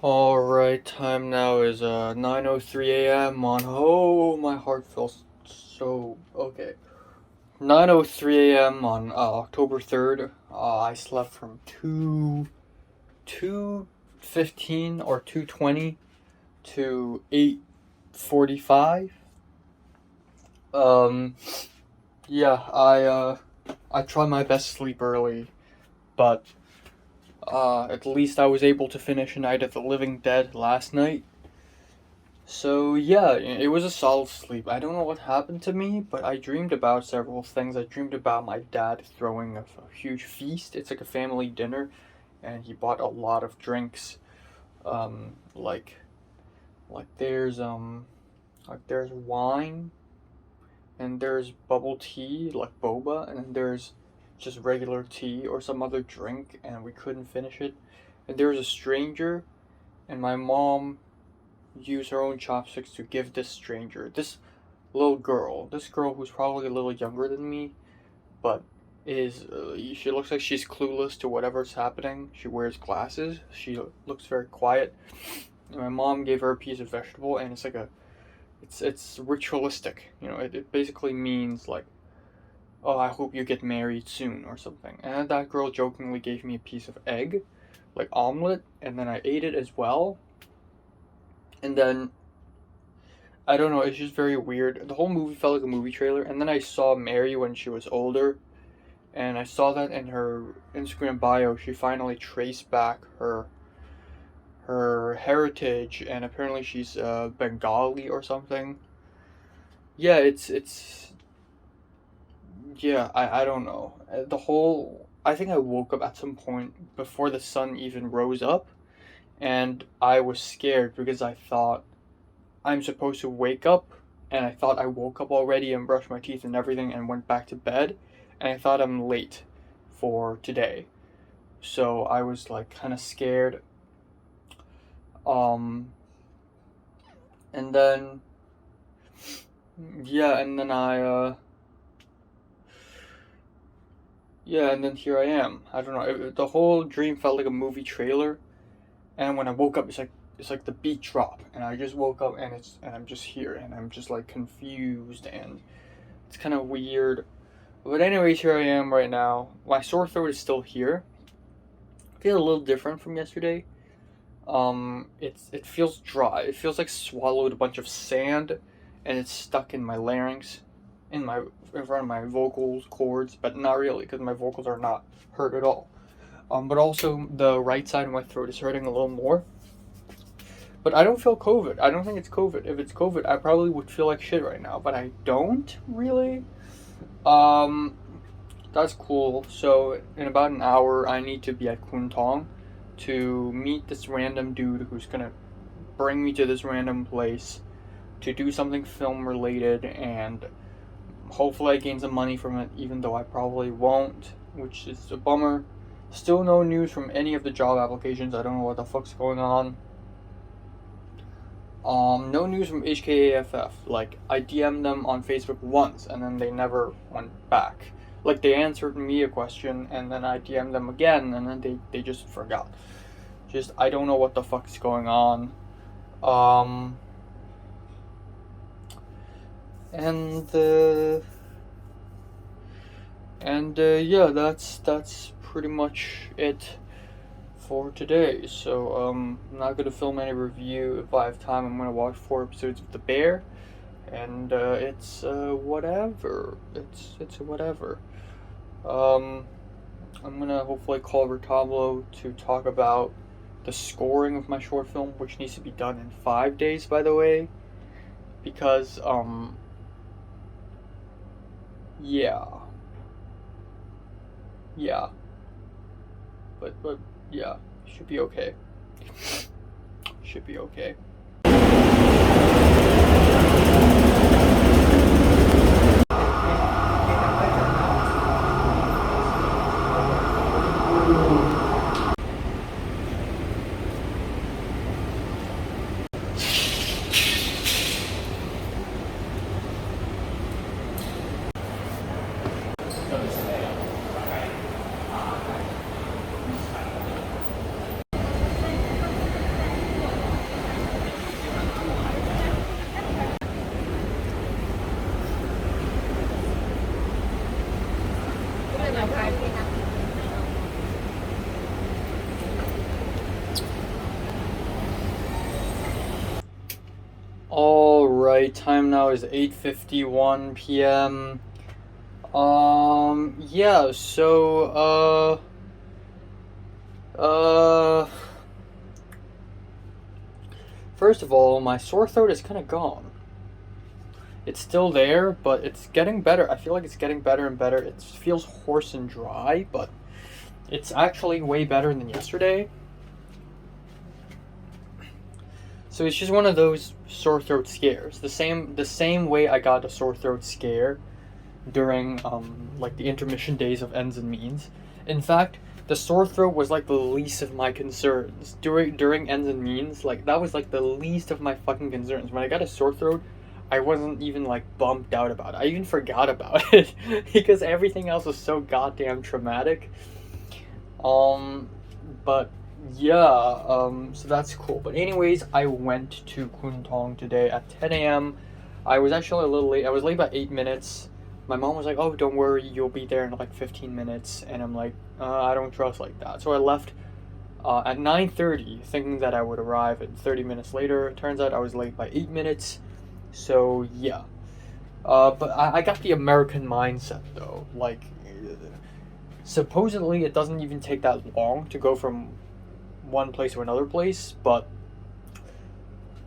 Alright, time now is 9:03 a.m. on my heart feels so okay. 9:03 a.m. on October 3rd. I slept from 2:15 or 2:20 to 8:45. Um yeah, I try my best to sleep early, but at least I was able to finish Night of the Living Dead last night. So yeah, it was a solid sleep. I don't know what happened to me, but I dreamed about several things. I dreamed about my dad throwing a huge feast. It's like a family dinner, and he bought a lot of drinks. Um, like like there's um there's wine, and there's bubble tea like boba, and then there's just regular tea or some other drink, and we couldn't finish it. And there was a stranger, and my mom used her own chopsticks to give this stranger, this girl who's probably a little younger than me, but she looks like she's clueless to whatever's happening. She wears glasses. She looks very quiet. And my mom gave her a piece of vegetable, and it's ritualistic. It basically means like, oh, I hope you get married soon or something. And that girl jokingly gave me a piece of egg, like omelet, and then I ate it as well. And then I don't know, it's just very weird. The whole movie felt like a movie trailer, and then I saw Mary when she was older, and I saw that in her Instagram bio, she finally traced back her heritage, and apparently she's Bengali or something. Yeah, it's yeah, I don't know. The whole I think I woke up at some point before the sun even rose up, and I was scared because I thought I'm supposed to wake up, and I thought I woke up already and brushed my teeth and everything and went back to bed, and I thought I'm late for today. So I was like kind of scared. Um, and then yeah, and then yeah, and then here I am. I don't know. The whole dream felt like a movie trailer, and when I woke up, it's like the beat drop, and I just woke up and I'm just here, and I'm just like confused, and it's kind of weird. But anyways, here I am right now. My sore throat is still here. I feel a little different from yesterday. It feels dry. It feels like swallowed a bunch of sand, and it's stuck in my larynx, in front of my vocal cords, but not really because my vocals are not hurt at all. But also the right side of my throat is hurting a little more. But I don't feel COVID. I don't think it's COVID. If it's COVID, I probably would feel like shit right now, but I don't really. Um, that's cool. So in about an hour, I need to be at Kuntong to meet this random dude who's gonna bring me to this random place to do something film related, and hopefully I gain some money from it, even though I probably won't, which is a bummer. Still no news from any of the job applications. I don't know what the fuck's going on. No news from HKAFF. Like, I DM'd them on Facebook once, and then they never went back. Like, they answered me a question, and then I DM'd them again, and then they just forgot. Just, I don't know what the fuck's going on. Um, and, yeah, that's pretty much it for today. So I'm not gonna film any review. If I have time, I'm gonna watch 4 episodes of The Bear, and it's whatever. It's whatever. Um, I'm gonna hopefully call Retablo to talk about the scoring of my short film, which needs to be done in 5 days, by the way, because yeah, yeah, but yeah, should be okay. Should be okay. Alright, time now is 8:51 p.m. Yeah, first of all, my sore throat is kind of gone. It's still there, but it's getting better. I feel like it's getting better and better. It feels hoarse and dry, but it's actually way better than yesterday. So it's just one of those sore throat scares. The same way I got a sore throat scare during like the intermission days of ends and means. In fact, the sore throat was like the least of my concerns during ends and means. Like that was like the least of my fucking concerns. When I got a sore throat, I wasn't even like bummed out about it. I even forgot about it because everything else was so goddamn traumatic. Um, but yeah, so that's cool. But anyways, I went to Kuntong today at 10 a.m. I was actually a little late. I was late by 8 minutes. My mom was like, "Oh, don't worry, you'll be there in like 15 minutes." And I'm like, "I don't trust like that." So I left at 9:30, thinking that I would arrive at 30 minutes later. It turns out I was late by 8 minutes. So yeah. But I got the American mindset though. Like, supposedly it doesn't even take that long to go from one place to another place, but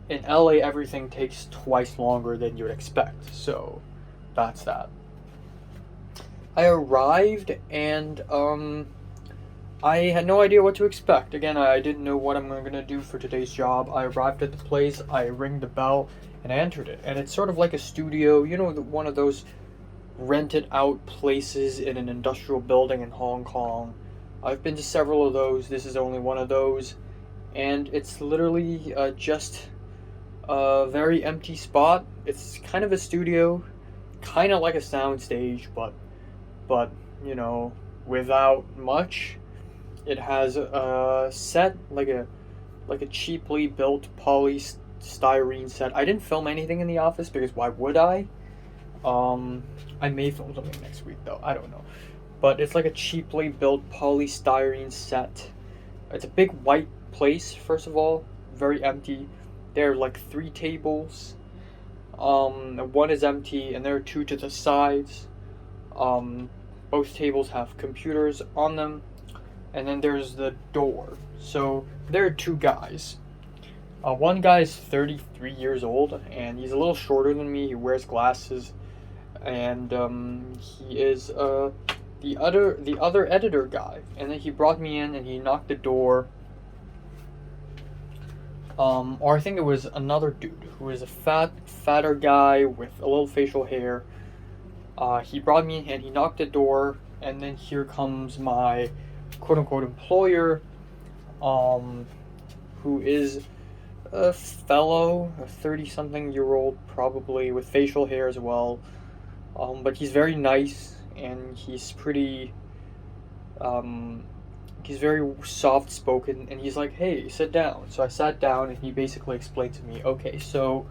in LA everything takes twice longer than you would expect. So that's that. I arrived and I had no idea what to expect. Again, I didn't know what I'm gonna do for today's job. I arrived at the place, I rang the bell, and I entered it. And it's sort of like a studio, one of those rented out places in an industrial building in Hong Kong. I've been to several of those. This is only one of those. And it's literally just a very empty spot. It's kind of a studio, kind of like a sound stage, but without much. It has a set like a cheaply built polystyrene set. I didn't film anything in the office because why would I? I may film something next week though. I don't know. But it's like a cheaply built polystyrene set. It's a big white place, first of all, very empty. There are like 3 tables. One is empty and there are 2 to the sides. Both tables have computers on them. And then there's the door. So there are 2 guys. One guy is 33 years old, and he's a little shorter than me. He wears glasses, and he is the other editor guy. And then he brought me in, and he knocked the door. Or I think it was another dude who was a fatter guy with a little facial hair. He brought me in, and he knocked the door, and then here comes my quote-unquote employer, who is a fellow, a 30-something-year-old, probably with facial hair as well. But he's very nice, and he's pretty, he's very soft-spoken, and he's like, "Hey, sit down." So I sat down, and he basically explained to me, "Okay, so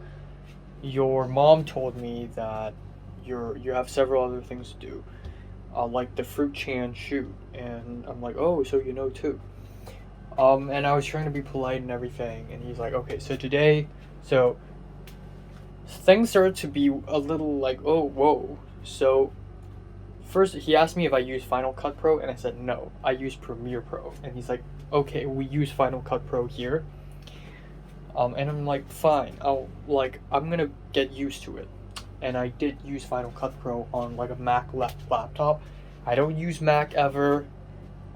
your mom told me that you have several other things to do, like the fruit chan shoot." And I'm like, "Oh, so you know too." And I was trying to be polite and everything, and he's like, "Okay, so today, so things started to be a little like, oh, whoa." So first he asked me if I use Final Cut Pro, and I said no, I use Premiere Pro. And he's like, "Okay, we use Final Cut Pro here." And I'm like, "Fine, I'm gonna get used to it." And I did use Final Cut Pro on like a Mac laptop. I don't use Mac ever.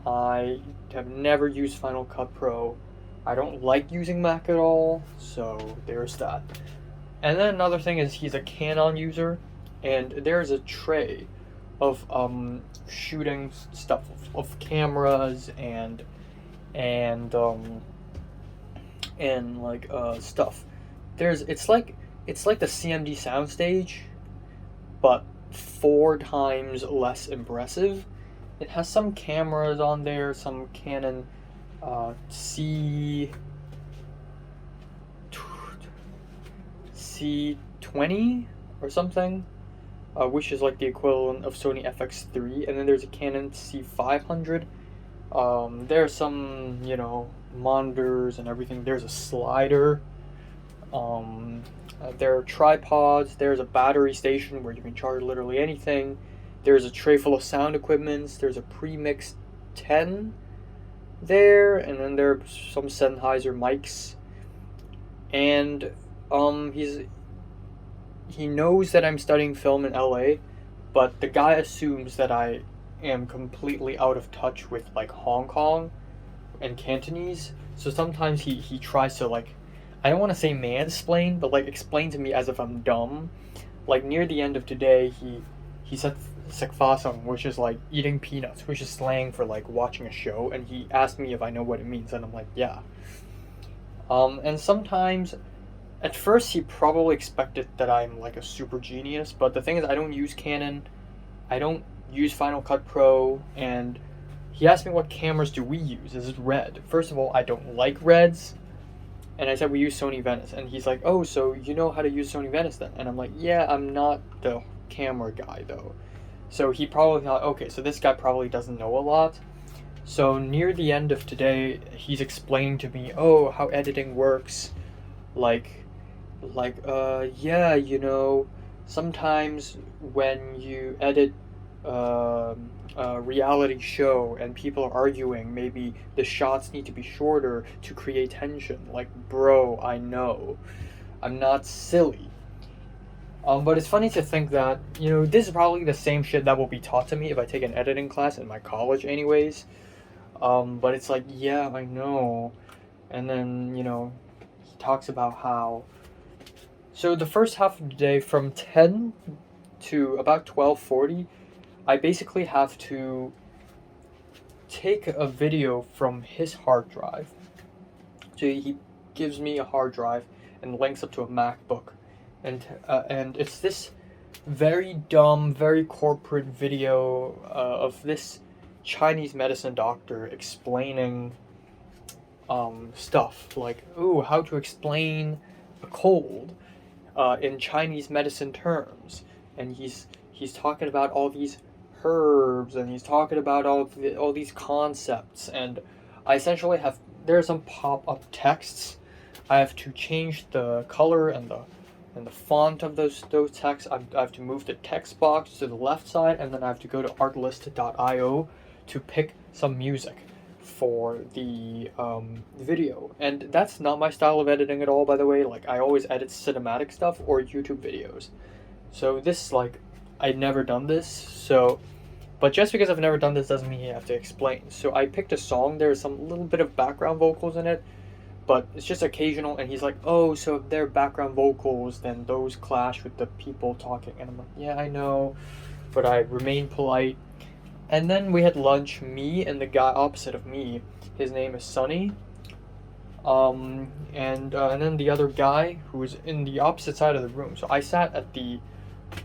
I have never used Final Cut Pro. I don't like using Mac at all, so there's that. And then another thing is he's a Canon user, and there's a tray of shooting stuff of cameras and like stuff. It's like the CMD soundstage, but 4 times less impressive. It has some cameras on there, some Canon C20 or something, which is like the equivalent of Sony FX3, and then there's a Canon C500. There are some, monitors and everything. There's a slider. There are tripods. There's a battery station where you can charge literally anything. There's a tray full of sound equipments. There's a pre-mixed 10 there, and then there are some Sennheiser mics. And he knows that I'm studying film in LA, but the guy assumes that I am completely out of touch with like Hong Kong and Cantonese. So sometimes he tries to like, I don't want to say mansplain, but like explain to me as if I'm dumb. Like near the end of today, he said sekfasang, which is like eating peanuts, which is slang for like watching a show, and he asked me if I know what it means, and I'm like, yeah. And sometimes, at first, he probably expected that I'm like a super genius, but the thing is, I don't use Canon, I don't use Final Cut Pro, and he asked me what cameras do we use. Is it Red? First of all, I don't like Reds, and I said we use Sony Venice, and he's like, oh, so you know how to use Sony Venice then? And I'm like, yeah, I'm not the camera guy though. So he probably thought, okay, so this guy probably doesn't know a lot. So near the end of today, he's explaining to me, oh, how editing works, like, yeah, you know, sometimes when you edit a reality show and people are arguing, maybe the shots need to be shorter to create tension. Like, bro, I know, I'm not silly. But it's funny to think that, you know, this is probably the same shit that will be taught to me if I take an editing class in my college anyways. But it's like, yeah, I know. And then, you know, he talks about how... So the first half of the day, from 10 to about 12:40, I basically have to take a video from his hard drive. So he gives me a hard drive and links up to a MacBook. And it's this very dumb, very corporate video of this Chinese medicine doctor explaining stuff like, ooh, how to explain a cold in Chinese medicine terms, and he's talking about all these herbs, and he's talking about all these concepts, and I essentially have, there are some pop-up texts. I have to change the color and the font of those texts. I have to move the text box to the left side, and then I have to go to artlist.io to pick some music for the video. And that's not my style of editing at all, by the way. Like, I always edit cinematic stuff or YouTube videos. So this, like, I'd never done this, so... But just because I've never done this doesn't mean you have to explain. So I picked a song, there's some little bit of background vocals in it, but it's just occasional, and he's like, oh, so if they're background vocals, then those clash with the people talking. And I'm like, yeah, I know, but I remain polite. And then we had lunch, me and the guy opposite of me. His name is Sunny. And then the other guy who was in the opposite side of the room. So I sat at the...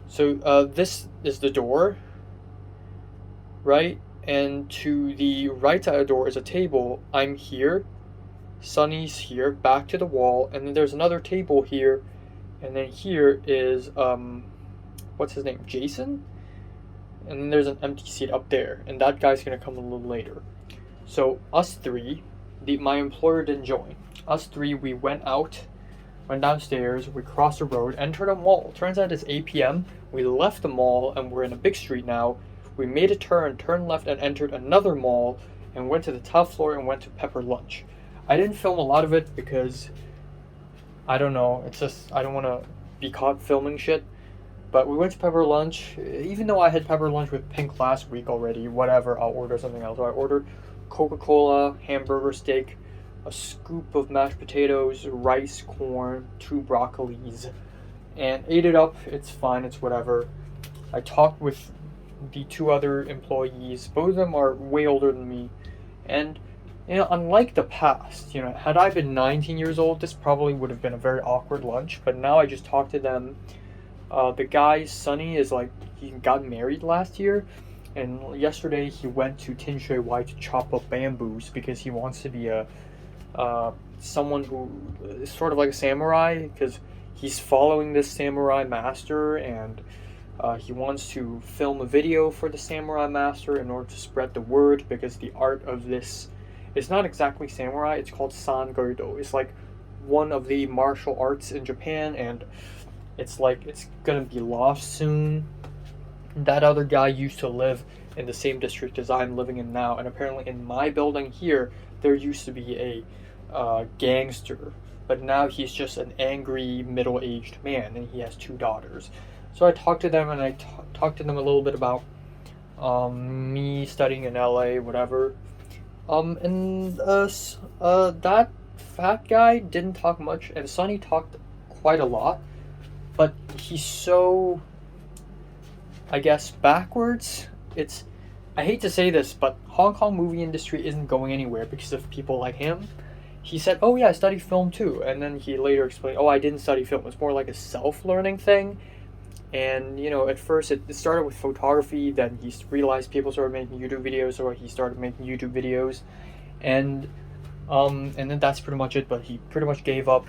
So this is the door, right? And to the right side of the door is a table. I'm here. Sunny's here, back to the wall, and then there's another table here, and then here is what's his name, Jason, and then there's an empty seat up there, and that guy's gonna come a little later. So us three, my employer didn't join. Us three, we went downstairs, we crossed the road, entered a mall. Turns out it's 8 p.m. We left the mall and we're in a big street now. We made a turn, turned left, and entered another mall, and went to the top floor and went to Pepper Lunch. I didn't film a lot of it because, I don't know, it's just, I don't want to be caught filming shit. But we went to Pepper Lunch. Even though I had Pepper Lunch with Pink last week already, whatever, I'll order something else. So I ordered Coca-Cola, hamburger steak, a scoop of mashed potatoes, rice, corn, 2 broccolis, and ate it up. It's fine, it's whatever. I talked with the 2 other employees. Both of them are way older than me. And, you know, unlike the past, you know, had I been 19 years old, this probably would have been a very awkward lunch. But now I just talked to them. The guy, Sunny, is like, he got married last year. And yesterday he went to Tinshui to chop up bamboos because he wants to be someone who is sort of like a samurai, because he's following this samurai master, and he wants to film a video for the samurai master in order to spread the word, because the art of this is not exactly samurai. It's called San Gerdo. It's like one of the martial arts in Japan, and it's like it's gonna be lost soon. That other guy used to live in the same district as I'm living in now, and apparently in my building here, there used to be a gangster, but now he's just an angry middle-aged man, and he has two daughters. So I talked to them, and I talked to them a little bit about me studying in LA, whatever. That fat guy didn't talk much, and Sonny talked quite a lot, but he's so, I guess, backwards. I hate to say this, but Hong Kong movie industry isn't going anywhere because of people like him. He said, "Oh yeah, I studied film too," and then he later explained, "Oh, I didn't study film. It's more like a self-learning thing." And at first it started with photography. Then he realized people started making YouTube videos, so he started making YouTube videos, and then that's pretty much it. But he pretty much gave up.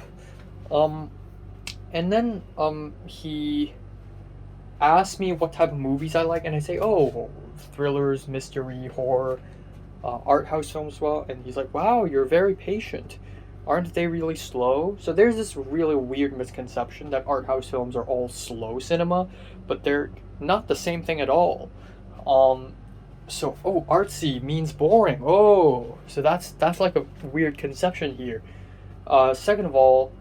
And then he asked me what type of movies I like, and I say, "Oh, thrillers, mystery, horror, art house films as well." And he's like, "Wow, you're very patient. Aren't they really slow?" So there's this really weird misconception that art house films are all slow cinema, but they're not the same thing at all. Artsy means boring. Oh, so that's like a weird conception here. Second of all,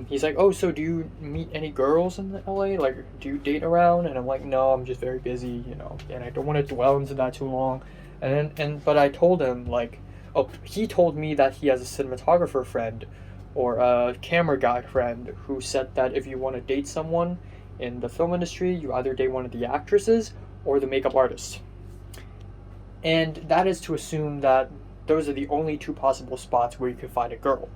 he's like, "Oh, so do you meet any girls in LA? Like, do you date around?" And I'm like, "No, I'm just very busy, and I don't want to dwell into that too long." But I told him, like, oh, he told me that he has a cinematographer friend or a camera guy friend who said that if you want to date someone in the film industry, you either date one of the actresses or the makeup artist. And that is to assume that those are the only two possible spots where you can find a girl.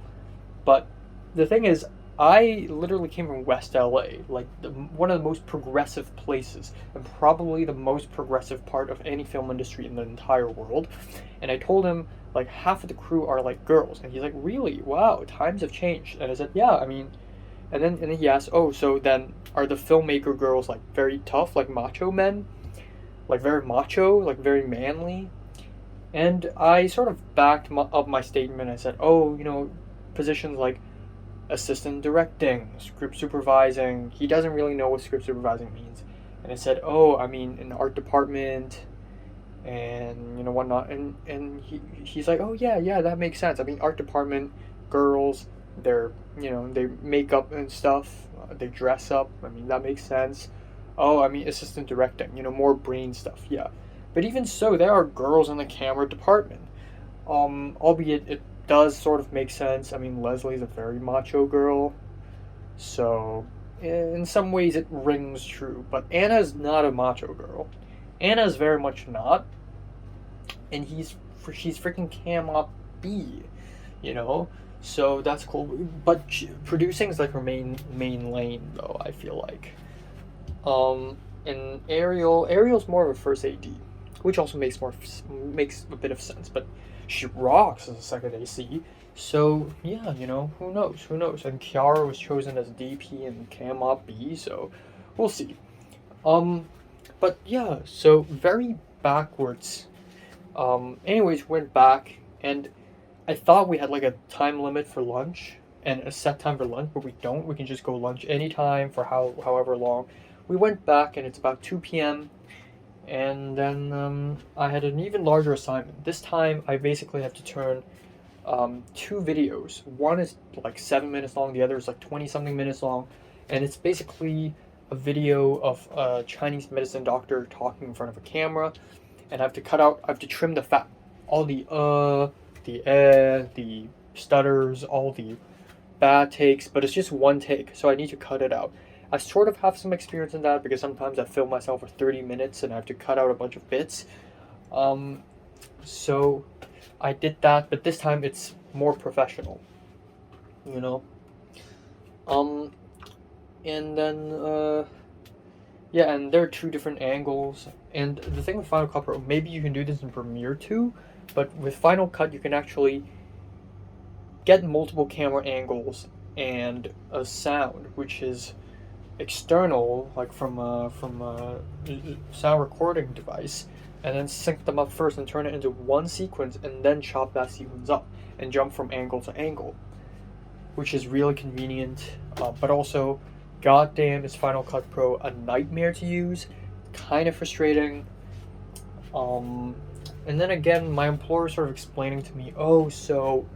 But the thing is, I literally came from West LA, like one of the most progressive places, and probably the most progressive part of any film industry in the entire world. And I told him, like, half of the crew are like girls, and he's like, "Really? Wow, times have changed." And I said, "Yeah, I mean," and then he asked, "Oh, so then are the filmmaker girls like very tough, like macho men, like very macho, like very manly?" And I sort of backed up my statement. I said, "Oh, positions like assistant directing, script supervising." He doesn't really know what script supervising means. And I said, "Oh, I mean, in the art department and whatnot." And he's like, "Oh yeah, that makes sense. I mean, art department girls, they're they make up and stuff, they dress up. I mean, that makes sense. Oh, I mean, assistant directing, more brain stuff, yeah. But even so, there are girls in the camera department. Albeit it does sort of make sense. I mean, Leslie's a very macho girl, so in some ways it rings true. But Anna's not a macho girl. Anna's very much not, and she's freaking Cam Up B, So that's cool. But producing is like her main lane, though. I feel like. And Ariel's more of a first AD, which also makes a bit of sense. But she rocks as a second AC. So yeah, who knows? And Kiara was chosen as DP and Cam Up B, so we'll see. But yeah, so very backwards. Anyways, went back, and I thought we had like a time limit for lunch and a set time for lunch, but we don't. We can just go lunch anytime for however long. We went back, and it's about 2 p.m. And then I had an even larger assignment. This time, I basically have to turn 2 videos. One is like 7 minutes long, the other is like 20-something minutes long, and it's basically a video of a Chinese medicine doctor talking in front of a camera, and I have to trim the fat, all the the stutters, all the bad takes, but it's just one take, so I need to cut it out. I sort of have some experience in that because sometimes I film myself for 30 minutes and I have to cut out a bunch of bits. So I did that, but this time it's more professional, And then, yeah, and there are 2 different angles. And the thing with Final Cut Pro, maybe you can do this in Premiere too, but with Final Cut you can actually get multiple camera angles and a sound, which is external, like from a sound recording device, and then sync them up first and turn it into one sequence, and then chop that sequence up and jump from angle to angle. which is really convenient, but also, goddamn, is Final Cut Pro a nightmare to use, kind of frustrating. And then again, my employer sort of explaining to me, oh, so,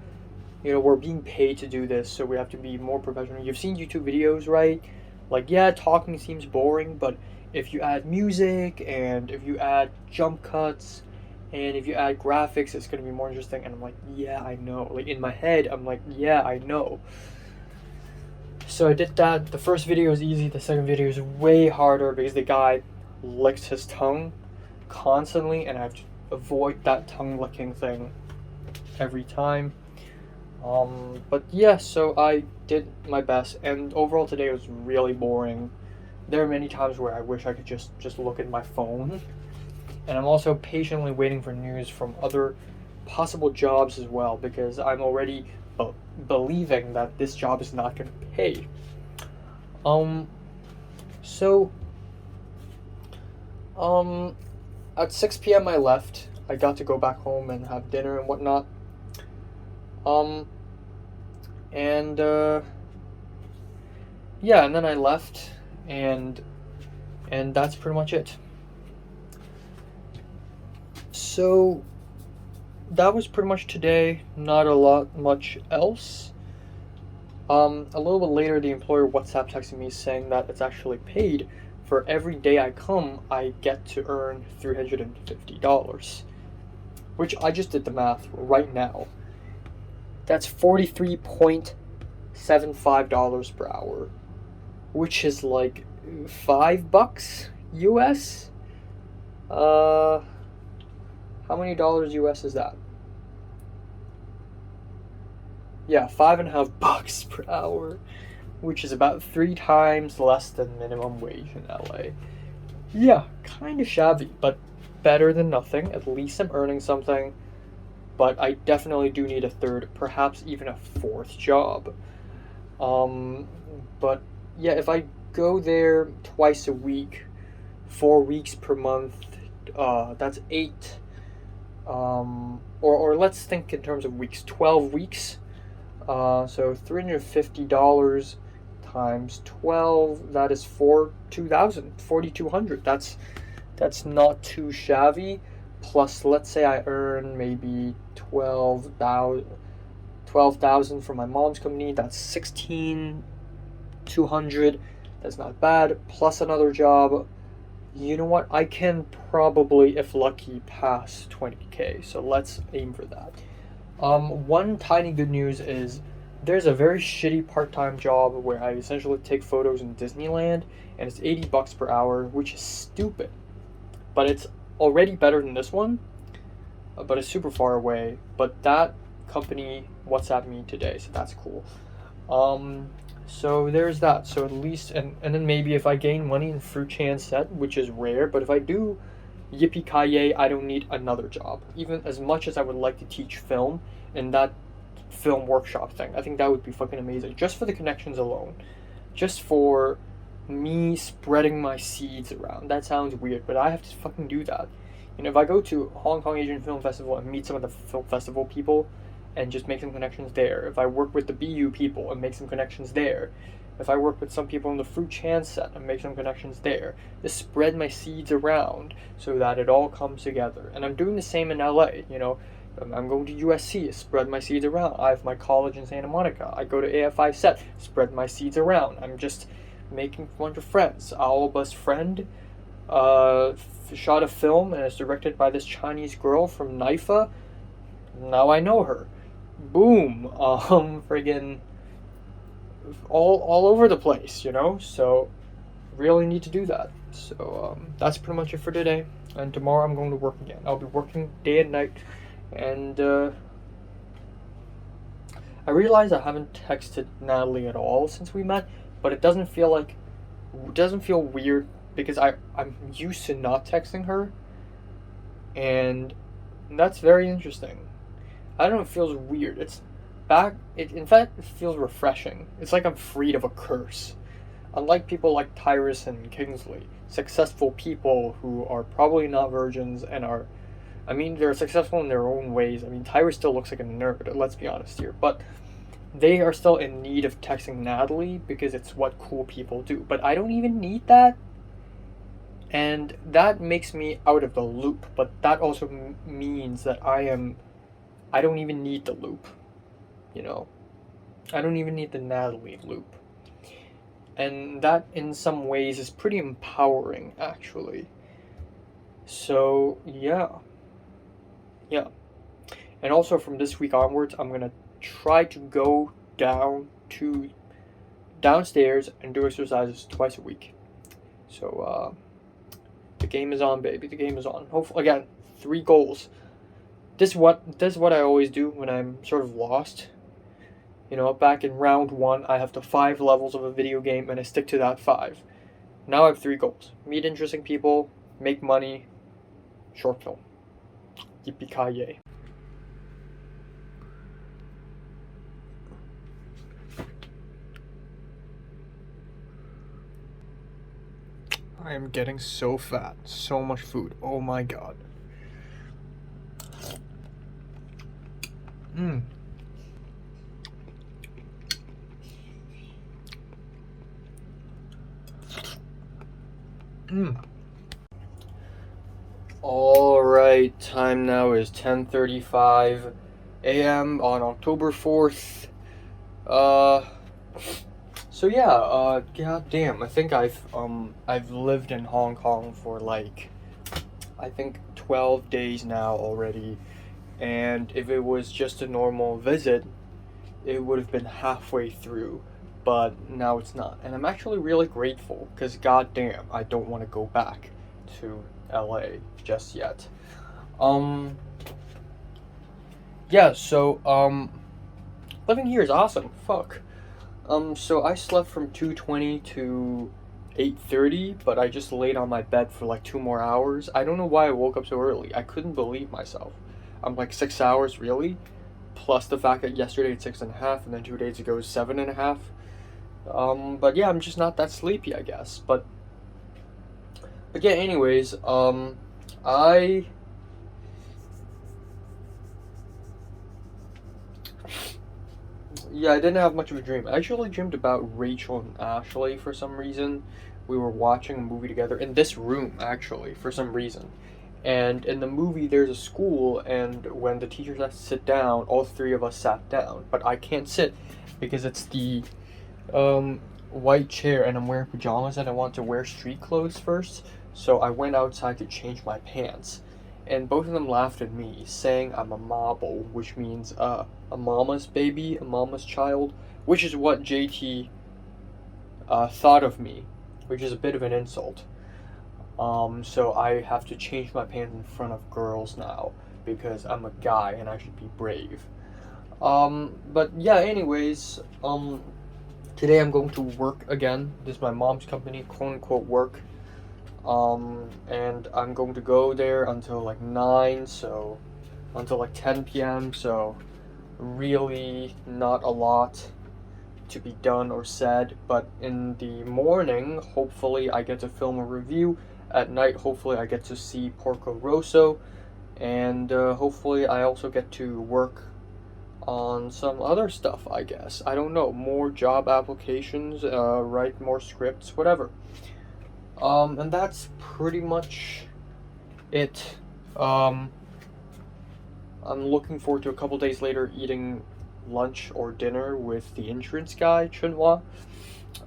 we're being paid to do this, so we have to be more professional. You've seen YouTube videos, right? Like, yeah, talking seems boring, but if you add music, and if you add jump cuts, and if you add graphics, it's going to be more interesting. And I'm like, yeah, I know. Like, in my head, I'm like, yeah, I know. So I did that. The first video is easy. The second video is way harder because the guy licks his tongue constantly, and I have to avoid that tongue licking thing every time. But yeah, so I did my best, and overall today was really boring. There are many times where I wish I could just look at my phone, and I'm also patiently waiting for news from other possible jobs as well, because I'm already believing that this job is not going to pay. So at 6 p.m. I left. I got to go back home and have dinner and whatnot. And yeah, and then I left, and that's pretty much it. So that was pretty much today. Not a lot much else. A little bit later, the employer WhatsApp texted me saying that it's actually paid. For every day I come, I get to earn $350, which I just did the math right now. That's $43.75 per hour, which is like $5 US. How many dollars US is that? Yeah, $5.50 per hour, which is about 3 times less than minimum wage in LA. Yeah, kind of shabby, but better than nothing. At least I'm earning something. But I definitely do need a third, perhaps even a fourth job. But yeah, if I go there twice a week, 4 weeks per month, that's 8. Or let's think in terms of weeks, 12 weeks. So $350 times 12, that is $4,200. That's not too shabby. Plus, let's say I earn maybe $12,000 from my mom's company. That's $16,200. That's not bad. Plus another job. You know what? I can probably, if lucky, pass 20K. So let's aim for that. One tiny good news is there's a very shitty part-time job where I essentially take photos in Disneyland, and it's $80 per hour, which is stupid. But it's already better than this one, but it's super far away. But that company WhatsApped me today, so that's cool. So there's that. So at least, and then maybe if I gain money in Fruit Chan set, which is rare, but if I do, yippee-ki-yay, I don't need another job. Even as much as I would like to teach film and that film workshop thing, I think that would be fucking amazing. Just for the connections alone. Just for me spreading my seeds around. That sounds weird, but I have to fucking do that. If I go to Hong Kong Asian Film Festival and meet some of the film festival people and just make some connections there. If I work with the BU people and make some connections there. If I work with some people in the Fruit Chan set and make some connections there. Just spread my seeds around so that it all comes together. And I'm doing the same in LA, I'm going to USC, spread my seeds around. I have my college in Santa Monica. I go to AFI set, spread my seeds around. I'm just making a bunch of friends. Our best friend shot a film and it's directed by this Chinese girl from NIFA. Now I know her. Boom. Friggin' all over the place, So really need to do that. So that's pretty much it for today. And tomorrow I'm going to work again. I'll be working day and night. And I realize I haven't texted Natalie at all since we met, but it doesn't feel weird because I'm used to not texting her, and that's very interesting. I don't know, it feels weird. In fact, it feels refreshing. It's like I'm freed of a curse. Unlike people like Tyrus and Kingsley, successful people who are probably not virgins and they're successful in their own ways. Tyrus still looks like a nerd, let's be honest here. But they are still in need of texting Natalie because it's what cool people do. But I don't even need that. And that makes me out of the loop. But that also means that I don't even need the loop. You know? I don't even need the Natalie loop. And that, in some ways, is pretty empowering, actually. So, yeah. Yeah. And also, from this week onwards, I'm gonna try to go downstairs and do exercises twice a week. So, the game is on, baby. The game is on. Hopefully, again, 3 goals. This is what I always do when I'm sort of lost. You know, back in round 1, I have the 5 levels of a video game, and I stick to that 5. Now I have 3 goals: meet interesting people, make money, short film. Yippee-ki-yay. I am getting so fat. So much food. Oh my god. Mmm. Alright, time now is 10:35 a.m. on October 4th. So yeah, god damn, I think I've lived in Hong Kong for like, I think 12 days now already, and if it was just a normal visit, it would have been halfway through, but now it's not, and I'm actually really grateful, because god damn, I don't want to go back to LA just yet. Yeah, so, living here is awesome, fuck. So I slept from 2:20 to 8:30, but I just laid on my bed for like 2 more hours. I don't know why I woke up so early. I couldn't believe myself. I'm like 6 hours, really? Plus the fact that yesterday it's 6.5, and then 2 days ago was 7.5. But yeah, I'm just not that sleepy, I guess. But yeah, anyways, I didn't have much of a dream. I actually dreamed about Rachel and Ashley for some reason. We were watching a movie together in this room, actually, for some reason. And in the movie, there's a school, and when the teachers have to sit down, all 3 of us sat down. But I can't sit because it's the white chair, and I'm wearing pajamas, and I want to wear street clothes first. So I went outside to change my pants. And both of them laughed at me, saying I'm a mobble, which means a mama's baby, a mama's child, which is what JT thought of me, which is a bit of an insult. So I have to change my pants in front of girls now, because I'm a guy and I should be brave. But yeah, anyways, today I'm going to work again. This is my mom's company, quote-unquote work. And I'm going to go there until like 9, so until like 10 p.m. So really not a lot to be done or said, but in the morning, hopefully I get to film a review. At night, hopefully I get to see Porco Rosso, and hopefully I also get to work on some other stuff, I guess. I don't know, more job applications, write more scripts, whatever. And that's pretty much it. I'm looking forward to a couple days later eating lunch or dinner with the insurance guy, Chunhua.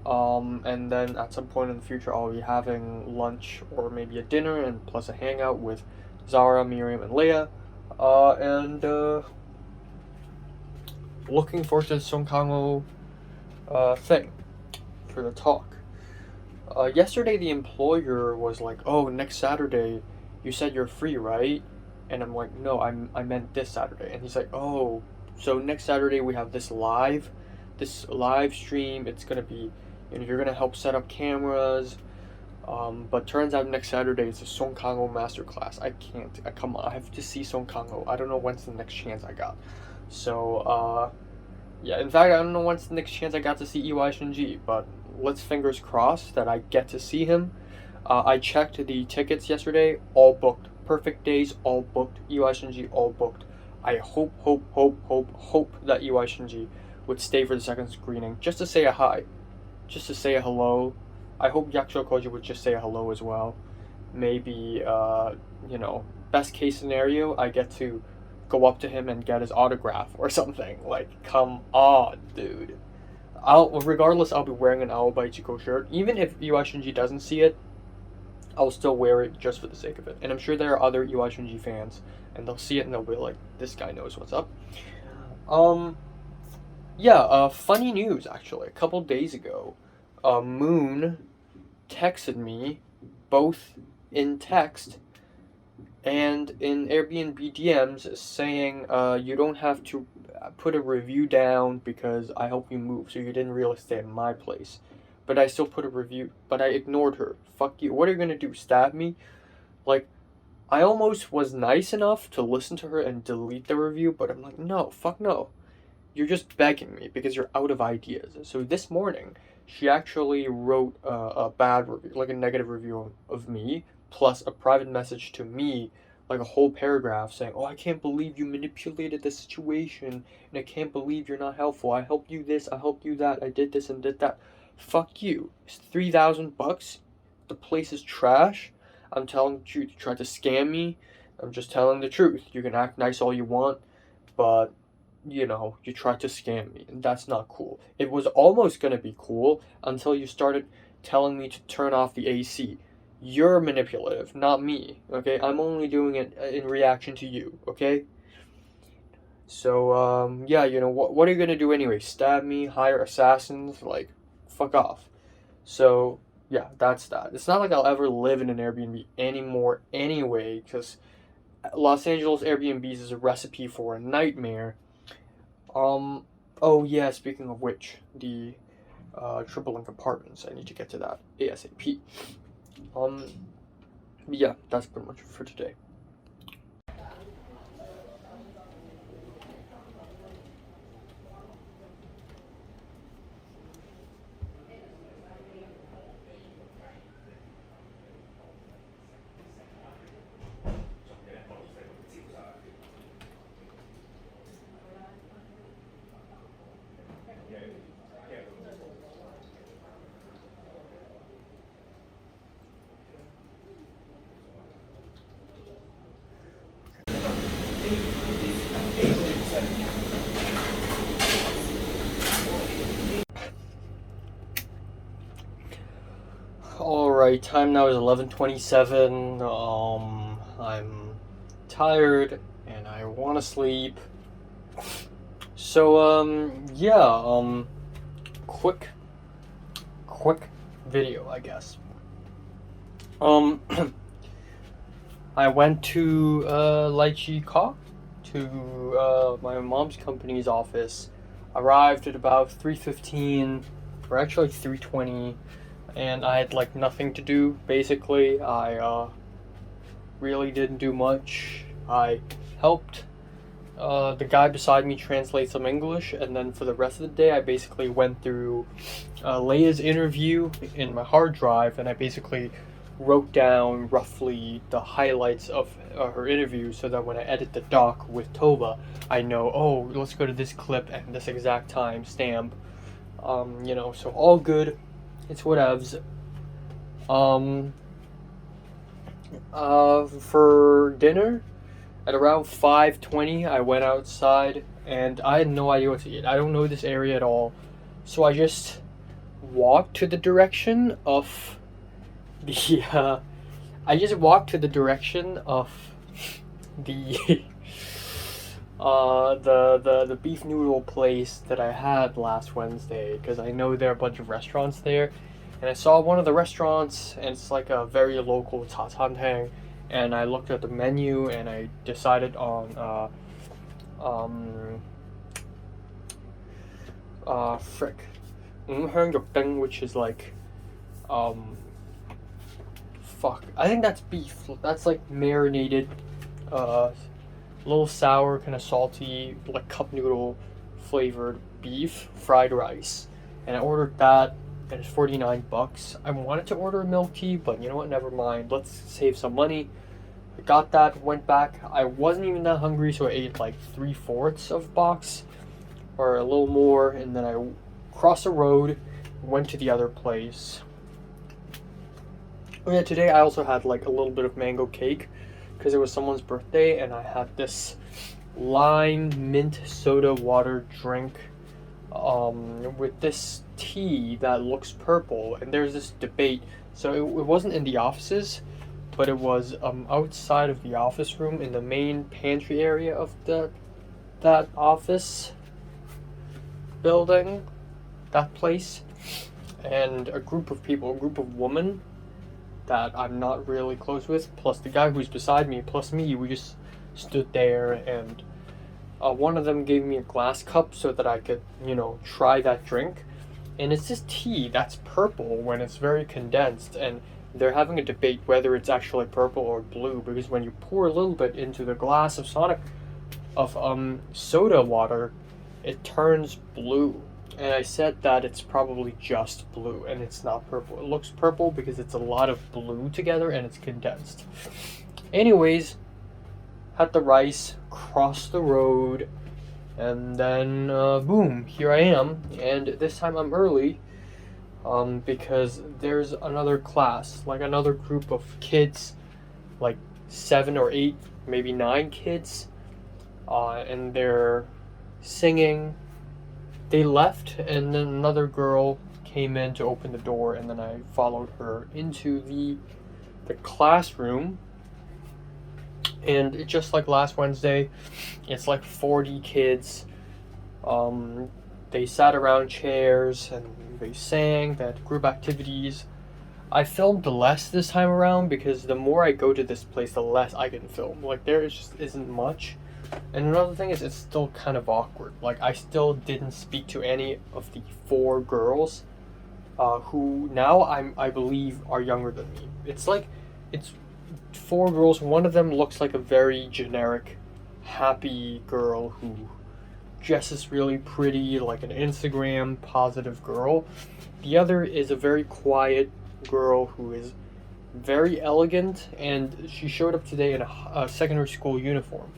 And then at some point in the future, I'll be having lunch or maybe a dinner and plus a hangout with Zara, Miriam, and Leia. And looking forward to the Song Kang-ho thing for the talk. Yesterday the employer was like, "Oh, next Saturday, you said you're free, right?" And I'm like, "No, I meant this Saturday." And he's like, "Oh, so next Saturday we have this live stream. It's gonna be, you're gonna help set up cameras. But turns out next Saturday it's a Song Kang-ho masterclass. I can't. Come on, I have to see Song Kang-ho. I don't know when's the next chance I got. So yeah. In fact, I don't know when's the next chance I got to see EY Shinji, but let's fingers crossed that I get to see him. I checked the tickets yesterday, all booked. Perfect Days, all booked. EY Shinji, all booked. I hope that EY Shinji would stay for the second screening just to say a hi, just to say a hello. I hope Yakusho Koji would just say a hello as well. Maybe, best case scenario, I get to go up to him and get his autograph or something. Like, come on, dude. Regardless, I'll be wearing an Aoba Ichiko shirt. Even if Ui Shinji doesn't see it, I'll still wear it just for the sake of it. And I'm sure there are other Ui Shinji fans, and they'll see it and they'll be like, this guy knows what's up. Funny news, actually. A couple days ago, Moon texted me, both in text and in Airbnb DMs, saying, you don't have to put a review down because I helped you move, so you didn't really stay in my place. But I still put a review, but I ignored her. Fuck you. What are you gonna do, stab me? Like, I almost was nice enough to listen to her and delete the review, but I'm like, no, fuck no. You're just begging me because you're out of ideas. So this morning, she actually wrote a bad review, like a negative review of me, plus a private message to me, like a whole paragraph saying, oh, I can't believe you manipulated the situation, and I can't believe you're not helpful. I helped you this, I helped you that, I did this and did that. Fuck you. It's $3,000. The place is trash. I'm telling the truth. You tried to scam me. I'm just telling the truth. You can act nice all you want, but you tried to scam me, and that's not cool. It was almost gonna be cool until you started telling me to turn off the AC. You're manipulative, not me, okay? I'm only doing it in reaction to you, okay? So, what are you gonna do anyway? Stab me? Hire assassins? Like, fuck off. So, yeah, that's that. It's not like I'll ever live in an Airbnb anymore anyway, because Los Angeles Airbnbs is a recipe for a nightmare. Oh yeah, speaking of which, the triple link apartments, I need to get to that ASAP. Yeah, that's pretty much for today. Alright, time now is 11:27. I'm tired and I want to sleep. So, quick video, I guess. I went to Lychee Kok, to my mom's company's office. Arrived at about 3:15, or actually 3:20, and I had like nothing to do. Basically, I really didn't do much. I helped the guy beside me translate some English, and then for the rest of the day, I basically went through Leia's interview in my hard drive, and I basically wrote down roughly the highlights of her interview, so that when I edit the doc with Toba, I know, oh, let's go to this clip and this exact time stamp. So all good. It's whatevs. For dinner, at around 5:20, I went outside, and I had no idea what to eat. I don't know this area at all, so I just walked to the direction of the the beef noodle place that I had last Wednesday, because I know there are a bunch of restaurants there, and I saw one of the restaurants, and it's like a very local tatantang, and I looked at the menu and I decided on which is like I think that's beef. That's like marinated, a little sour, kind of salty, like cup noodle flavored beef fried rice. And I ordered that, and it's $49. I wanted to order a milk tea, but you know what? Never mind. Let's save some money. I got that, went back. I wasn't even that hungry, so I ate like 3/4 of box. or a little more, and then I crossed the road, went to the other place. Oh yeah, today I also had like a little bit of mango cake because it was someone's birthday, and I had this lime mint soda water drink with this tea that looks purple. And there's this debate. So it wasn't in the offices, but it was outside of the office room in the main pantry area of that office building, that place. And a group of people, a group of women that I'm not really close with, plus the guy who's beside me, plus me, we just stood there, and one of them gave me a glass cup so that I could, try that drink. And it's this tea that's purple when it's very condensed, and they're having a debate whether it's actually purple or blue, because when you pour a little bit into the glass of soda water, it turns blue. And I said that it's probably just blue and it's not purple. It looks purple because it's a lot of blue together and it's condensed. Anyways, had the rice, crossed the road, and then boom, here I am. And this time I'm early because there's another class, like another group of kids, like 7 or 8, maybe 9 kids, and they're singing. They left, and then another girl came in to open the door, and then I followed her into the classroom. And just like last Wednesday, it's like 40 kids. They sat around chairs and they sang, they had group activities. I filmed less this time around because the more I go to this place, the less I can film. Like, there just isn't much. And another thing is, it's still kind of awkward. Like, I still didn't speak to any of the 4 girls who now I believe are younger than me. It's 4 girls. One of them looks like a very generic, happy girl who dresses really pretty, like an Instagram positive girl. The other is a very quiet girl who is very elegant, and she showed up today in a secondary school uniform,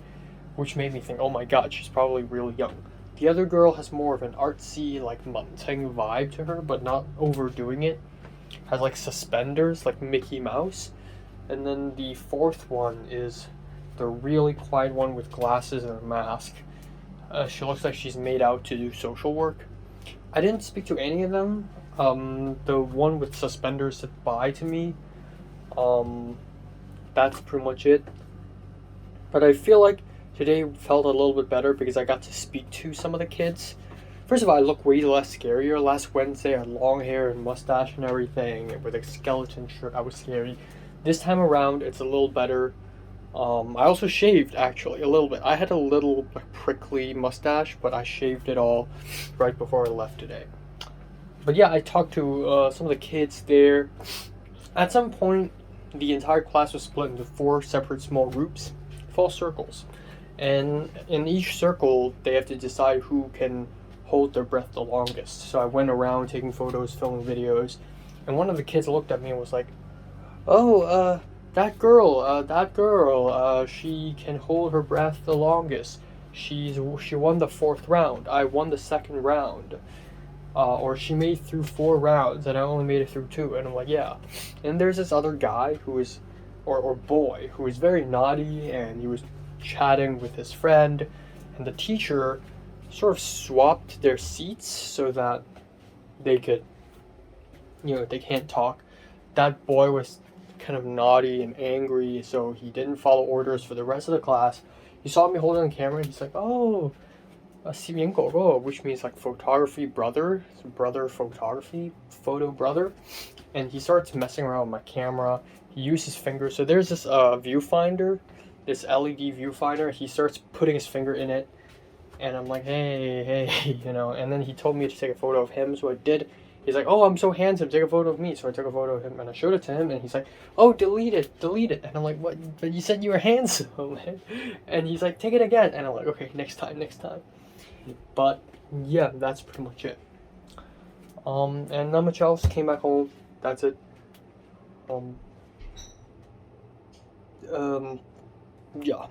which made me think, oh my god, she's probably really young. The other girl has more of an artsy, like Munting vibe to her, but not overdoing it. Has like suspenders, like Mickey Mouse. And then the 4th one is the really quiet one with glasses and a mask. She looks like she's made out to do social work. I didn't speak to any of them. The one with suspenders said bye to me. That's pretty much it. But I feel like today felt a little bit better because I got to speak to some of the kids. First of all, I look way less scarier. Last Wednesday, I had long hair and mustache and everything, and with a skeleton shirt, I was scary. This time around, it's a little better. I also shaved, actually, a little bit. I had a little prickly mustache, but I shaved it all right before I left today. But yeah, I talked to some of the kids there. At some point, the entire class was split into 4 separate small groups, full circles. And in each circle, they have to decide who can hold their breath the longest. So I went around taking photos, filming videos, and one of the kids looked at me and was like, "Oh, that girl, she can hold her breath the longest. She won the 4th round. I won the 2nd round. Or she made it through 4 rounds and I only made it through 2." And I'm like, yeah. And there's this other guy who is, or boy, who is very naughty, and he was chatting with his friend, and the teacher sort of swapped their seats so that they could, they can't talk. That boy was kind of naughty and angry, so he didn't follow orders for the rest of the class. He saw me holding on camera, and he's like, "Oh, which means like photography brother, photography, photo brother." And he starts messing around with my camera. He used his finger. So there's this viewfinder, this LED viewfinder. He starts putting his finger in it, and I'm like, hey, And then he told me to take a photo of him, so I did. He's like, "Oh, I'm so handsome, take a photo of me." So I took a photo of him, and I showed it to him, and he's like, "Oh, delete it. And I'm like, "What? But you said you were handsome." And he's like, "Take it again." And I'm like, "Okay, next time." But yeah, that's pretty much it. And not much else. Came back home. That's it. Yeah.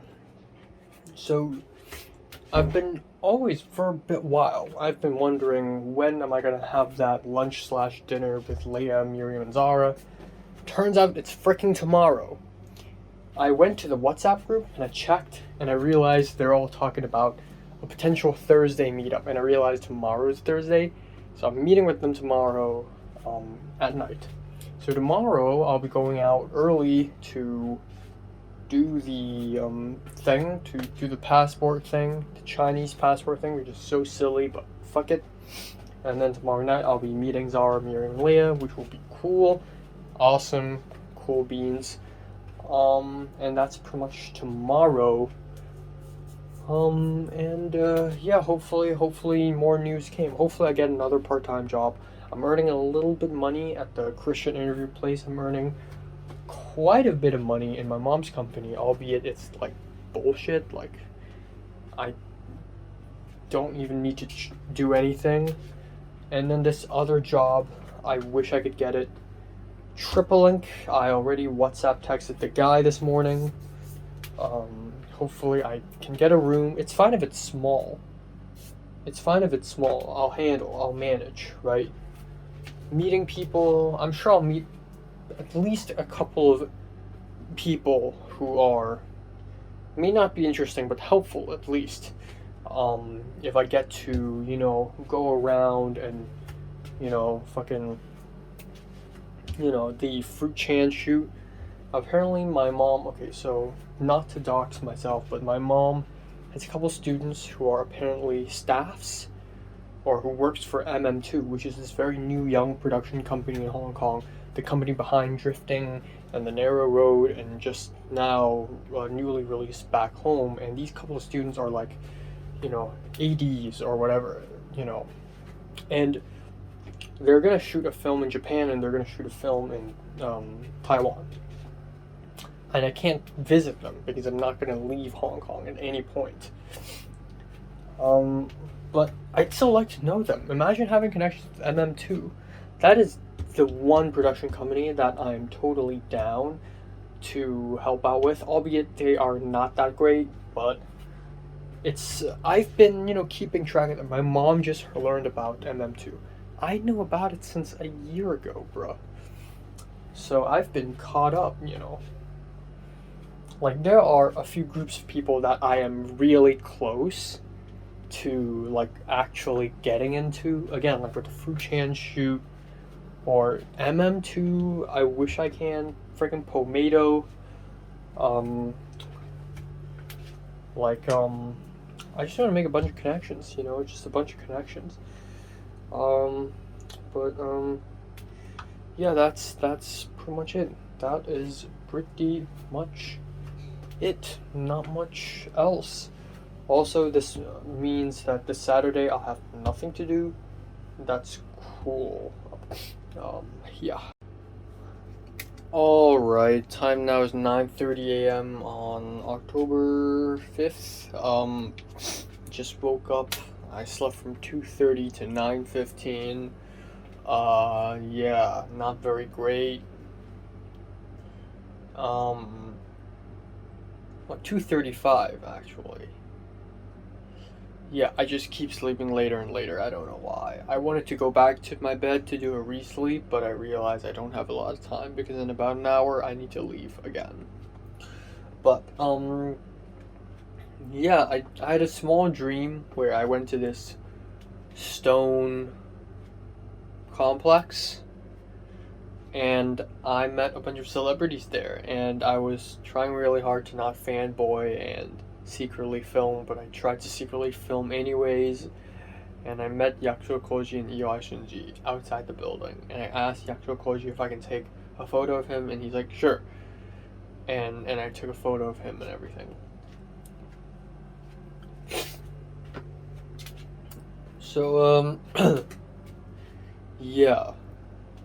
So I've been always, for a bit while, I've been wondering when am I gonna have that lunch slash dinner with Leia, Miriam, and Zara. Turns out it's freaking tomorrow. I went to the WhatsApp group and I checked and I realized they're all talking about a potential Thursday meetup, and I realized tomorrow's Thursday, so I'm meeting with them tomorrow at night. So tomorrow I'll be going out early to do the thing, to do the passport thing, the Chinese passport thing, which is so silly, but fuck it. And then tomorrow night I'll be meeting Zara, Miriam, and Leah, which will be cool, awesome, cool beans. And that's pretty much tomorrow. Yeah, hopefully more news came. Hopefully I get another part-time job. I'm earning a little bit of money at the Christian interview place. I'm earning quite a bit of money in my mom's company, albeit it's like bullshit. Like, I don't even need to do anything. And then this other job, I wish I could get it. TripleLink, I already WhatsApp texted the guy this morning. Hopefully I can get a room. It's fine if it's small. I'll handle, I'll manage, right? Meeting people, I'm sure I'll meet at least a couple of people who are, may not be interesting, but helpful at least. If I get to, go around and, fucking, the fruit chan shoot. Apparently my mom, okay, so not to dox myself, but my mom has a couple students who are apparently staffs or who works for MM2, which is this very new young production company in Hong Kong, the company behind Drifting and The Narrow Road, and just now newly released Back Home. And these couple of students are like, ADs or whatever, and they're gonna shoot a film in Japan and they're gonna shoot a film in Taiwan. And I can't visit them because I'm not gonna leave Hong Kong at any point. But I'd still like to know them. Imagine having connections with MM2. That is the one production company that I'm totally down to help out with, albeit they are not that great, but I've been, keeping track of them. My mom just learned about MM2. I knew about it since a year ago, bruh. So I've been caught up, Like, there are a few groups of people that I am really close to, like, actually getting into. Again, like with the Fruit Chan shoot, or MM2, I wish I can. Freaking Pomado. I just want to make a bunch of connections, just a bunch of connections. Yeah, that's pretty much it. That is pretty much it. Not much else. Also, this means that this Saturday I'll have nothing to do. That's cool. Yeah. Alright, time now is 9:30 a.m. on October 5th. Just woke up. I slept from 2:30 to 9:15. Yeah, not very great. 2:35 actually. Yeah, I just keep sleeping later and later. I don't know why. I wanted to go back to my bed to do a re-sleep, but I realized I don't have a lot of time because in about an hour I need to leave again. But, yeah, I had a small dream where I went to this stone complex and I met a bunch of celebrities there, and I was trying really hard to not fanboy and secretly film, but I tried to secretly film anyways. And I met Yakusho Koji and Io Shinji outside the building, and I asked Yakusho Koji if I can take a photo of him, and he's like, sure. And I took a photo of him and everything. So, yeah.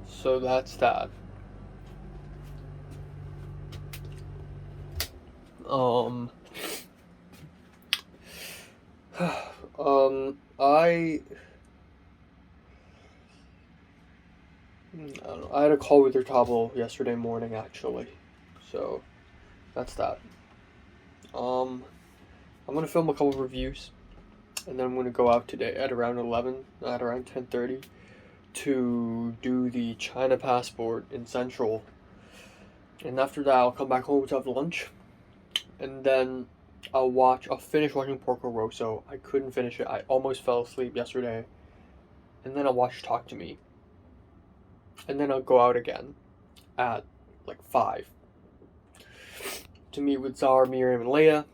So that's that. Um, I don't know. I had a call with Urtabo yesterday morning, actually. So, that's that. I'm gonna film a couple reviews. and then I'm gonna go out today at around 10:30 to do the China passport in Central. And after that, I'll come back home to have lunch, and then I'll finish watching Porco Rosso. I couldn't finish it. I almost fell asleep yesterday. And then I'll watch Talk to Me. And then I'll go out again at like 5 to meet with Zara, Miriam, and Leia.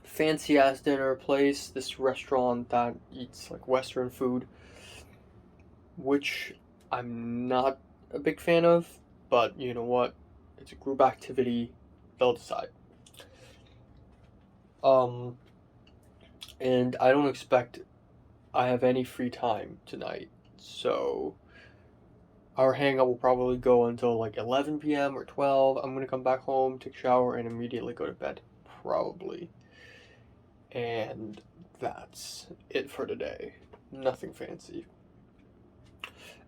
Fancy ass dinner place, this restaurant that eats like Western food, which I'm not a big fan of, but you know what? It's a group activity, they'll decide. And I don't expect I have any free time tonight, so our hangout will probably go until like 11 p.m. or 12. I'm gonna come back home, take a shower, and immediately go to bed, probably. And that's it for today. Nothing fancy.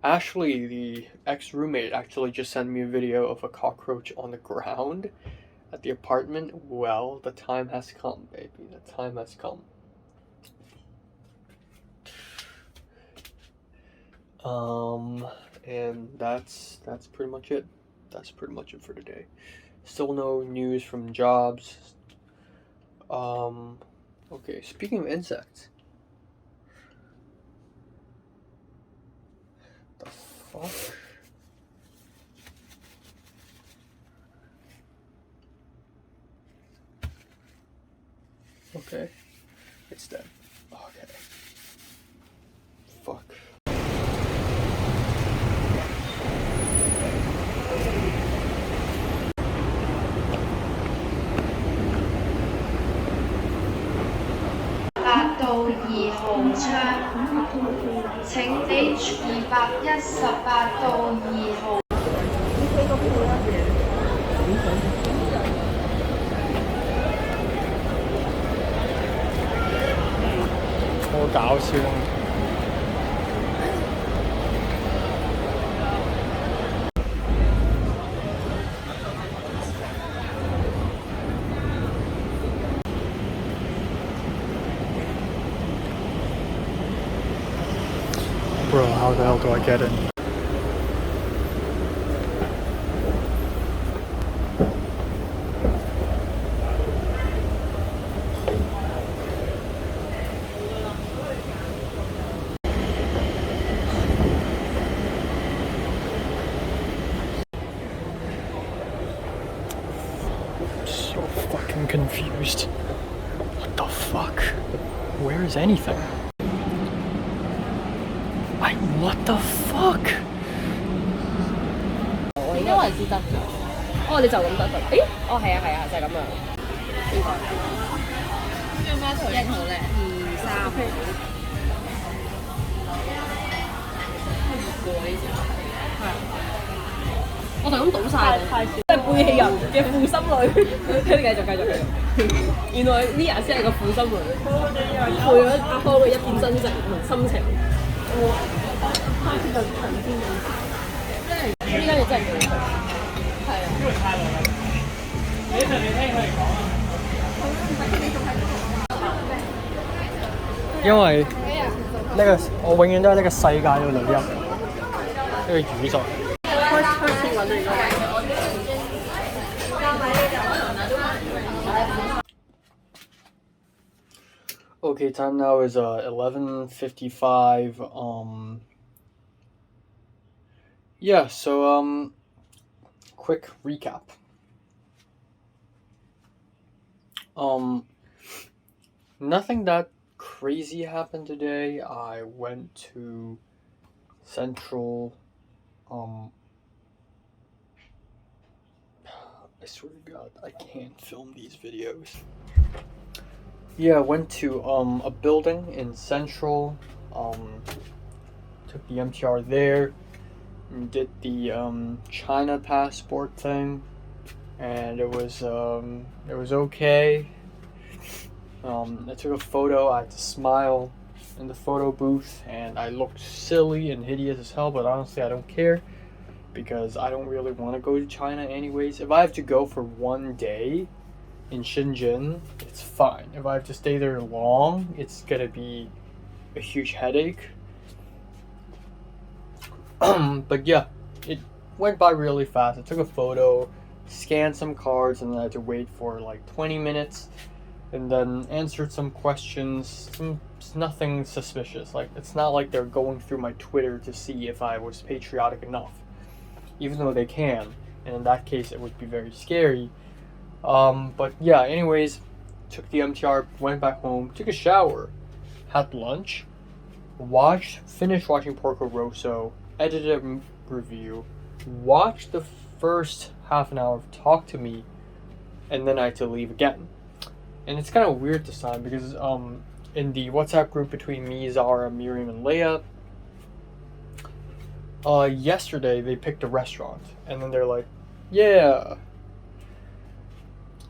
Ashley, the ex-roommate, actually just sent me a video of a cockroach on the ground at the apartment. Well, the time has come, baby. The time has come. And that's pretty much it. That's pretty much it for today. Still no news from jobs. Okay, speaking of insects. The fuck? Okay. It's dead. Okay. Fuck.到2號窗，請 H218到2號。好搞笑。Bro, how the hell do I get in? So fucking confused. What the fuck? Where is anything? What the fuck? 點解為之得㗎？哦，你就咁得㗎？誒，哦係啊係啊，就係咁啊。呢個叫咩圖？1號咧，2、3號。過呢條係啊，我就咁倒晒，即係背棄人嘅負心女。繼續。原來 Lia 先係個負心女，背咗阿康嘅一片真情同心情。呢間嘢真係幾好，係啊。因為太耐啦，你上面聽佢哋講啊。因為我永遠都係呢個世界嘅女人，呢個宇宙。開始揾你啦。Okay, time now is 11:55. Yeah, so quick recap. Nothing that crazy happened today. I went to Central. I swear to God, I can't film these videos. Yeah, I went to a building in Central, took the MTR there, and did the China passport thing, and it was okay. I took a photo. I had to smile in the photo booth, and I looked silly and hideous as hell, but honestly I don't care, because I don't really want to go to China anyways. If I have to go for one day, in Shenzhen, it's fine. If I have to stay there long, it's gonna be a huge headache. But yeah, it went by really fast. I took a photo, scanned some cards, and then I had to wait for like 20 minutes, and then answered some questions. Nothing suspicious. Like, it's not like they're going through my Twitter to see if I was patriotic enough, even though they can, and in that case it would be very scary. But yeah, anyways, took the MTR, went back home, took a shower, had lunch, finished watching Porco Rosso, edited a review, watched the first half an hour of Talk to Me, and then I had to leave again. And it's kind of weird this time because in the WhatsApp group between me, Zara, Miriam, and Leia, yesterday they picked a restaurant, and then they're like, yeah,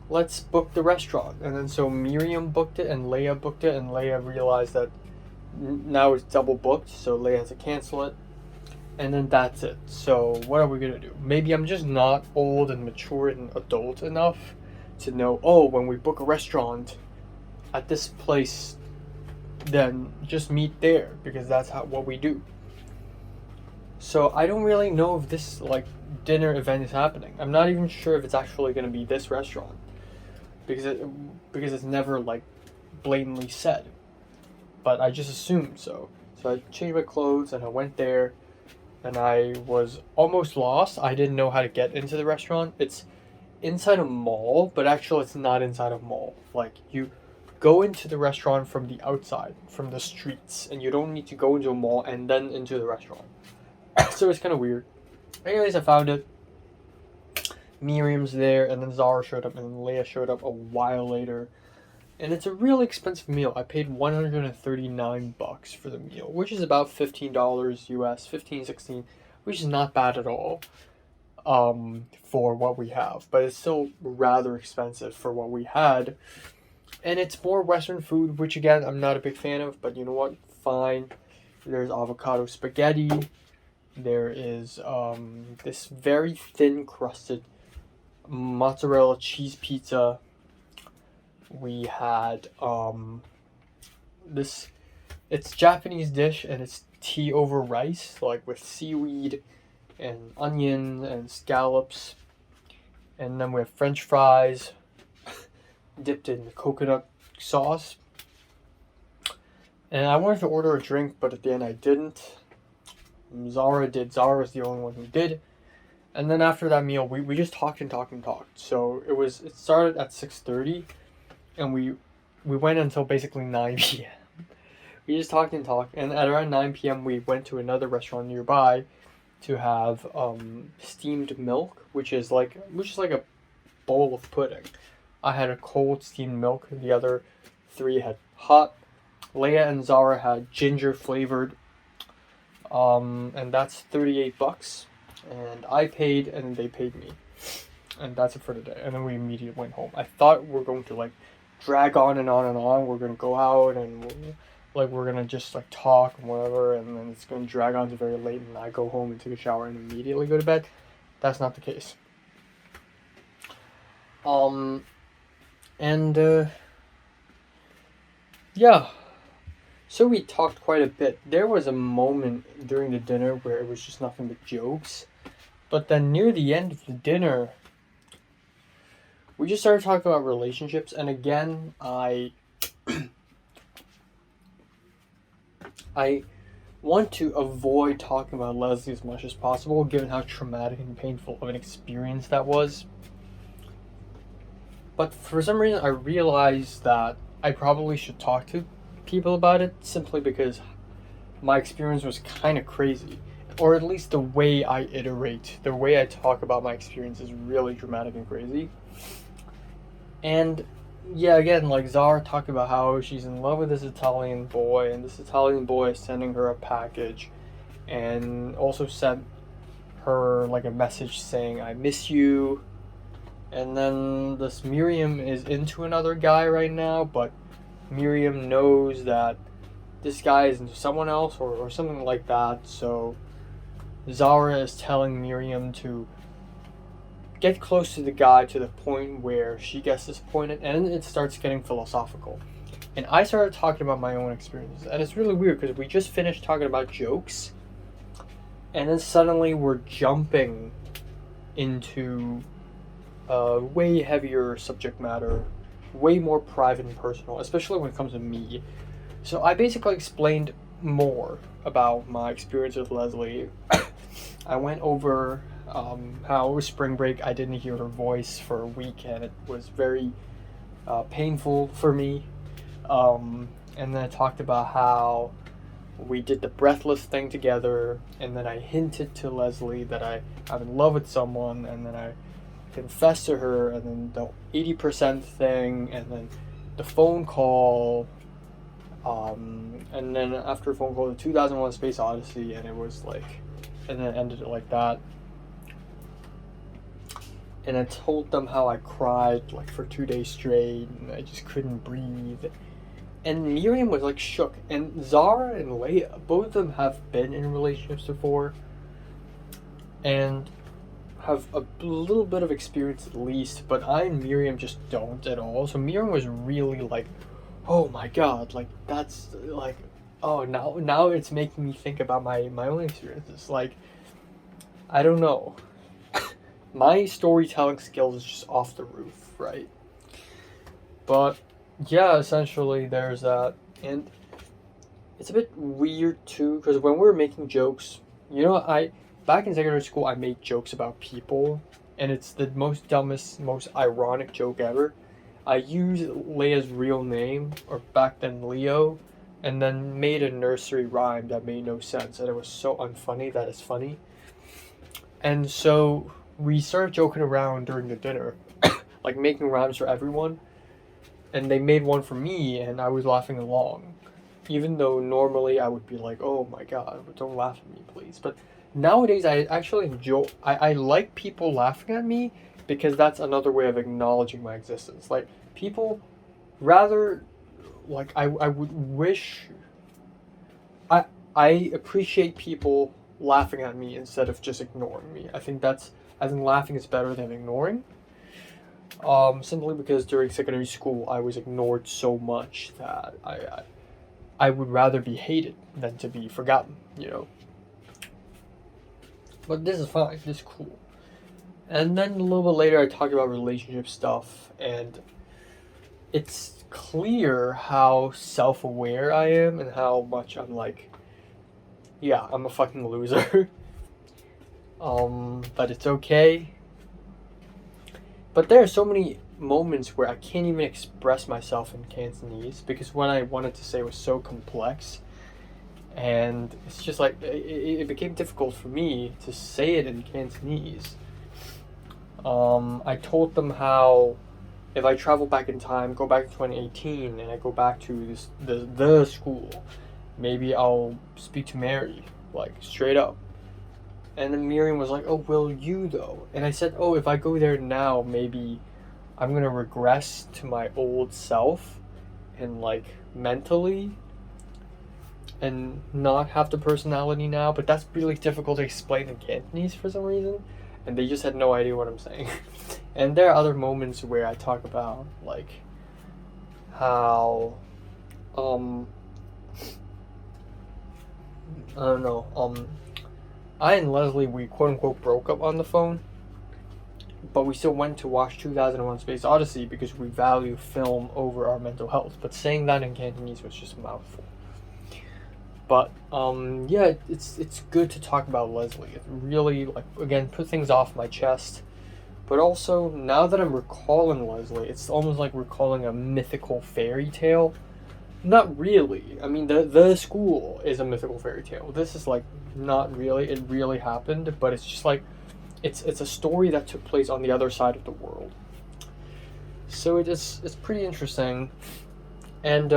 let's book the restaurant. And then so Miriam booked it and Leia booked it, and Leia realized that now it's double booked, so Leia has to cancel it. And then that's it. So what are we gonna do? Maybe I'm just not old and mature and adult enough to know, oh, when we book a restaurant at this place, then just meet there, because that's what we do. So I don't really know if this like dinner event is happening. I'm not even sure if it's actually gonna be this restaurant, because it's never like blatantly said. But I just assumed so. So I changed my clothes and I went there, and I was almost lost. I didn't know how to get into the restaurant. It's inside a mall, but actually it's not inside a mall. Like, you go into the restaurant from the outside, from the streets, and you don't need to go into a mall and then into the restaurant. So it's kind of weird. Anyways, I found it. Miriam's there, and then Zara showed up, and then Leia showed up a while later. And it's a really expensive meal. I paid $139 for the meal, which is about $15 US, 15, 16, which is not bad at all for what we have. But it's still rather expensive for what we had. And it's more Western food, which again, I'm not a big fan of, but you know what? Fine. There's avocado spaghetti. There is this very thin crusted mozzarella cheese pizza. We had it's Japanese dish, and it's tea over rice, like with seaweed and onion and scallops. And then we have French fries dipped in coconut sauce. And I wanted to order a drink, but at the end I didn't. Zara did. Zara was the only one who did. And then after that meal, we just talked and talked and talked. So it started at 6:30, and we went until basically 9 p.m. We just talked and talked, and at around 9 p.m. we went to another restaurant nearby to have steamed milk, which is like a bowl of pudding. I had a cold steamed milk. The other three had hot. Leia and Zara had ginger flavored. And that's $38. And I paid, and they paid me. And that's it for today. And then we immediately went home. I thought we were going to like drag on and on and on. We're gonna go out and we're gonna just like talk and whatever, and then it's gonna drag on to very late, and I go home and take a shower and immediately go to bed. That's not the case. Yeah. So we talked quite a bit. There was a moment during the dinner where it was just nothing but jokes. But then near the end of the dinner, we just started talking about relationships. And again, I want to avoid talking about Leslie as much as possible, given how traumatic and painful of an experience that was. But for some reason, I realized that I probably should talk to people about it, simply because my experience was kind of crazy, or at least the way I talk about my experience is really dramatic and crazy. And yeah, again, like Zara talked about how she's in love with this Italian boy, and this Italian boy is sending her a package, and also sent her like a message saying I miss you. And then this Miriam is into another guy right now, but Miriam knows that this guy is into someone else or something like that. So Zara is telling Miriam to get close to the guy to the point where she gets disappointed, and it starts getting philosophical. And I started talking about my own experiences, and it's really weird because we just finished talking about jokes, and then suddenly we're jumping into way heavier subject matter, way more private and personal, especially when it comes to me. So I basically explained more about my experience with Leslie. I went over how it was spring break. I didn't hear her voice for a week, and it was very painful for me. And then I talked about how we did the breathless thing together, and then I hinted to Leslie that I'm in love with someone, and then I confessed to her, and then the 80% thing, and then the phone call, and then after a phone call, the 2001 Space Odyssey, and it was like, and then it ended it like that. And I told them how I cried like for 2 days straight, and I just couldn't breathe. And Miriam was like shook. And Zara and Leia, both of them have been in relationships before, and have a little bit of experience at least, but I and Miriam just don't at all. So Miriam was really like, oh my god, like that's like, oh, now it's making me think about my own experiences. Like, I don't know. My storytelling skills is just off the roof, right? But yeah, essentially there's that. And it's a bit weird too, because when we were making jokes, back in secondary school, I made jokes about people, and it's the most dumbest, most ironic joke ever. I used Leia's real name, or back then Leo, and then made a nursery rhyme that made no sense, and it was so unfunny that it's funny. And so we started joking around during the dinner, like making rhymes for everyone, and they made one for me, and I was laughing along, even though normally I would be like, oh my god, don't laugh at me, please. But nowadays, I actually enjoy. I like people laughing at me, because that's another way of acknowledging my existence. Like, people, rather, like, I would wish. I appreciate people laughing at me instead of just ignoring me. I think laughing is better than ignoring. Simply because during secondary school, I was ignored so much that I would rather be hated than to be forgotten, But this is fine. This is cool. And then a little bit later, I talked about relationship stuff, and it's clear how self-aware I am and how much I'm like, yeah, I'm a fucking loser. But it's okay. But there are so many moments where I can't even express myself in Cantonese because what I wanted to say was so complex. And it's just like, it became difficult for me to say it in Cantonese. I told them how if I travel back in time, go back to 2018, and I go back to the school, maybe I'll speak to Mary, like, straight up. And then Miriam was like, oh, will you though? And I said, oh, if I go there now, maybe I'm gonna regress to my old self and, like, mentally, and not have the personality now. But that's really difficult to explain in Cantonese for some reason, and they just had no idea what I'm saying. And there are other moments where I talk about, like, how I don't know, I and Leslie, we quote-unquote broke up on the phone, but we still went to watch 2001 Space Odyssey because we value film over our mental health. But saying that in Cantonese was just a mouthful. But, yeah, it's good to talk about Leslie. It really, like, again, put things off my chest. But also, now that I'm recalling Leslie, it's almost like recalling a mythical fairy tale. Not really. I mean, the school is a mythical fairy tale. This is, like, not really. It really happened, but it's just like, it's a story that took place on the other side of the world. So it's pretty interesting. And,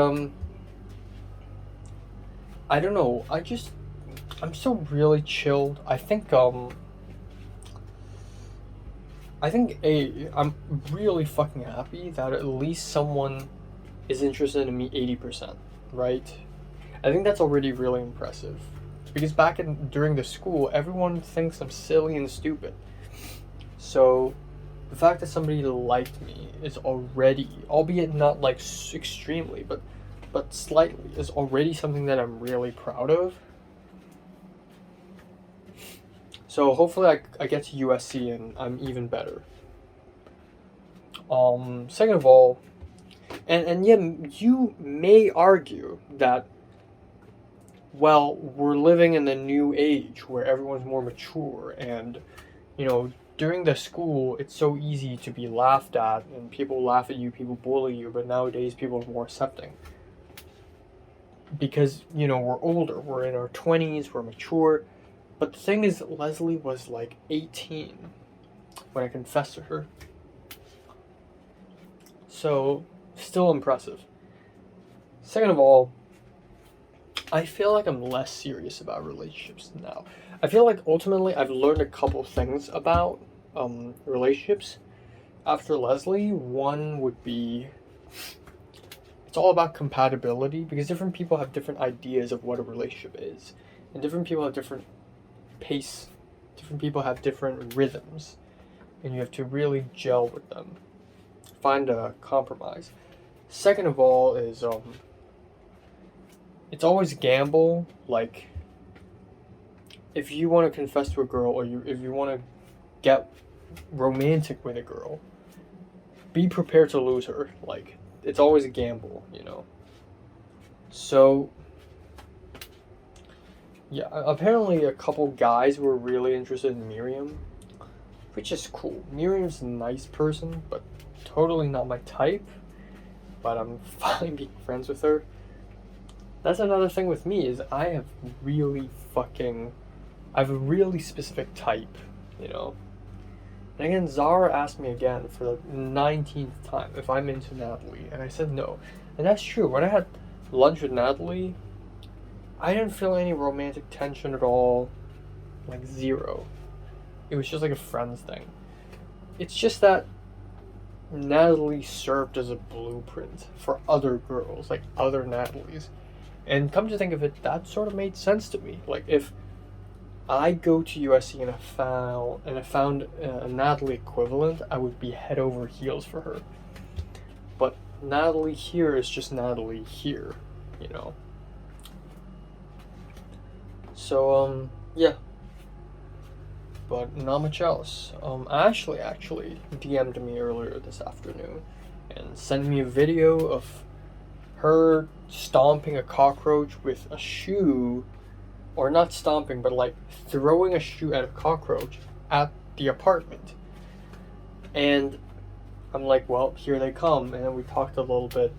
I don't know, I'm still really chilled. I think I'm really fucking happy that at least someone is interested in me 80%, right? I think that's already really impressive. Because during the school, everyone thinks I'm silly and stupid. So the fact that somebody liked me is already, albeit not like extremely, but slightly, is already something that I'm really proud of. So hopefully I get to USC and I'm even better. Second of all, and yeah, you may argue that, well, we're living in the new age where everyone's more mature, and during the school it's so easy to be laughed at, and people laugh at you, people bully you, but nowadays people are more accepting because we're older, we're in our 20s, we're mature. But the thing is, Leslie was like 18 when I confessed to her. So, still impressive. Second of all, I feel like I'm less serious about relationships now. I feel like ultimately I've learned a couple things about relationships after Leslie. One would be, it's all about compatibility, because different people have different ideas of what a relationship is. And different people have different pace, different people have different rhythms, and you have to really gel with them, find a compromise. Second of all is it's always a gamble. Like, if you want to confess to a girl, or if you want to get romantic with a girl, be prepared to lose her. Like, it's always a gamble, So yeah, apparently a couple guys were really interested in Miriam, which is cool. Miriam's a nice person, but totally not my type. But I'm fine being friends with her. That's another thing with me, is I have a really specific type, And again, Zara asked me again for the 19th time if I'm into Natalie, and I said no. And that's true. When I had lunch with Natalie, I didn't feel any romantic tension at all, like zero. It was just like a friends thing. It's just that Natalie served as a blueprint for other girls, like other Natalies. And come to think of it, that sort of made sense to me. Like, if I go to USC and I found a Natalie equivalent, I would be head over heels for her. But Natalie here is just Natalie here, So, yeah. But not much else. Ashley actually DM'd me earlier this afternoon and sent me a video of her stomping a cockroach with a shoe, or not stomping, but like throwing a shoe at a cockroach at the apartment. And I'm like, well, here they come. And then we talked a little bit,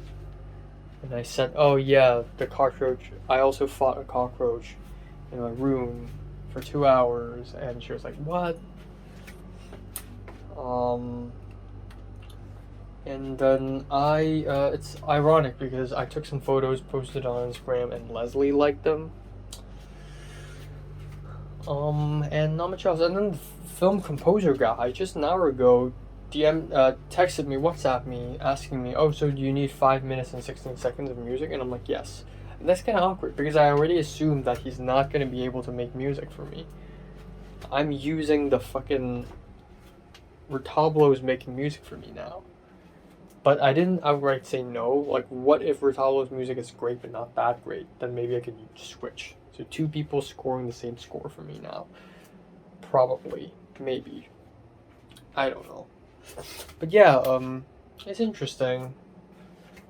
and I said, oh yeah, the cockroach, I also fought a cockroach in my room for 2 hours. And she was like, what? And then it's ironic because I took some photos, posted on Instagram, and Leslie liked them. And not much else. And then the film composer guy just an hour ago texted me, WhatsApp me, asking me, oh, so do you need 5 minutes and 16 seconds of music? And I'm like, yes. And that's kind of awkward because I already assumed that he's not going to be able to make music for me. I'm using the fucking Retablo's making music for me now. But I didn't outright say no. Like, what if Retablo's music is great but not that great? Then maybe I could switch. So 2 people scoring the same score for me now. Probably. Maybe. I don't know. But yeah, it's interesting.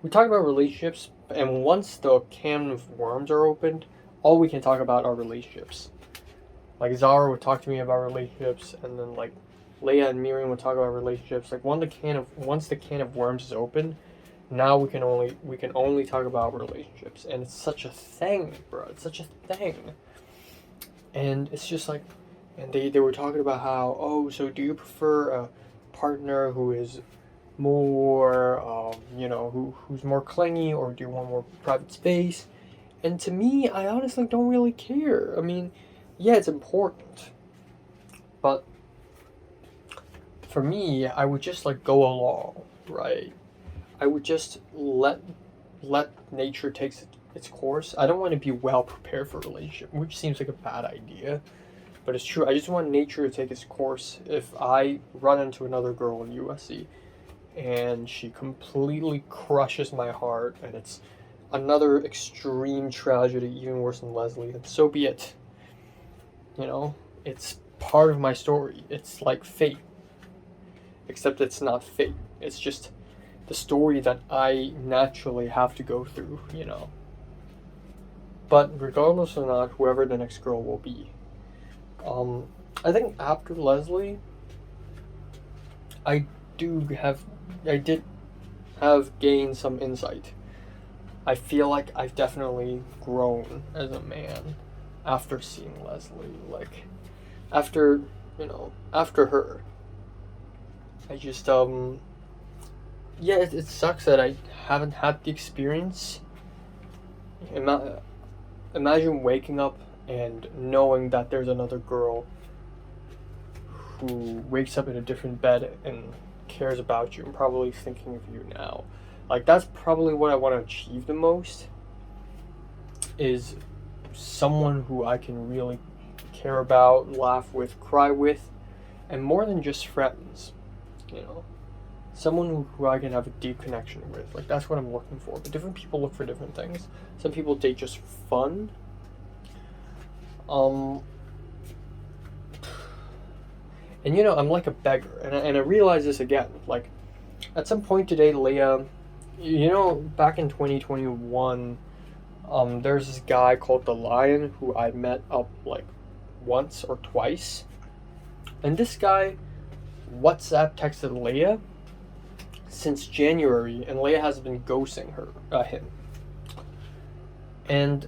We talk about relationships, and once the can of worms are opened, all we can talk about are relationships. Like, Zara would talk to me about relationships, and then like Leia and Miriam would talk about relationships. Like, once the can of worms is open, now we can only talk about relationships, and it's such a thing, bro. It's such a thing, and it's just like, and they were talking about how, oh, so do you prefer a partner who is more, who's more clingy, or do you want more private space? And to me, I honestly don't really care. I mean, yeah, it's important, but for me, I would just like go along, right? I would just let nature take its course. I don't want to be well prepared for a relationship, which seems like a bad idea. But it's true. I just want nature to take its course. If I run into another girl in USC and she completely crushes my heart and it's another extreme tragedy, even worse than Leslie, then so be it. You know, it's part of my story. It's like fate. Except it's not fate. It's just the story that I naturally have to go through, you know. But regardless or not, whoever the next girl will be, I think after Leslie, I did have gained some insight. I feel like I've definitely grown as a man after seeing Leslie. Like, after her. I just, yeah, it sucks that I haven't had the experience. Imagine waking up and knowing that there's another girl who wakes up in a different bed and cares about you and probably thinking of you now. Like, that's probably what I want to achieve the most, is someone who I can really care about, laugh with, cry with, and more than just friends, you know. Someone who I can have a deep connection with. Like, that's what I'm looking for. But different people look for different things. Some people date just for fun. And you know, I'm like a beggar. And I realize this again. Like, at some point today, Leia, you know, back in 2021, there's this guy called the Lion who I met up like once or twice. And this guy WhatsApp texted Leia since January, and Leia has been ghosting him. And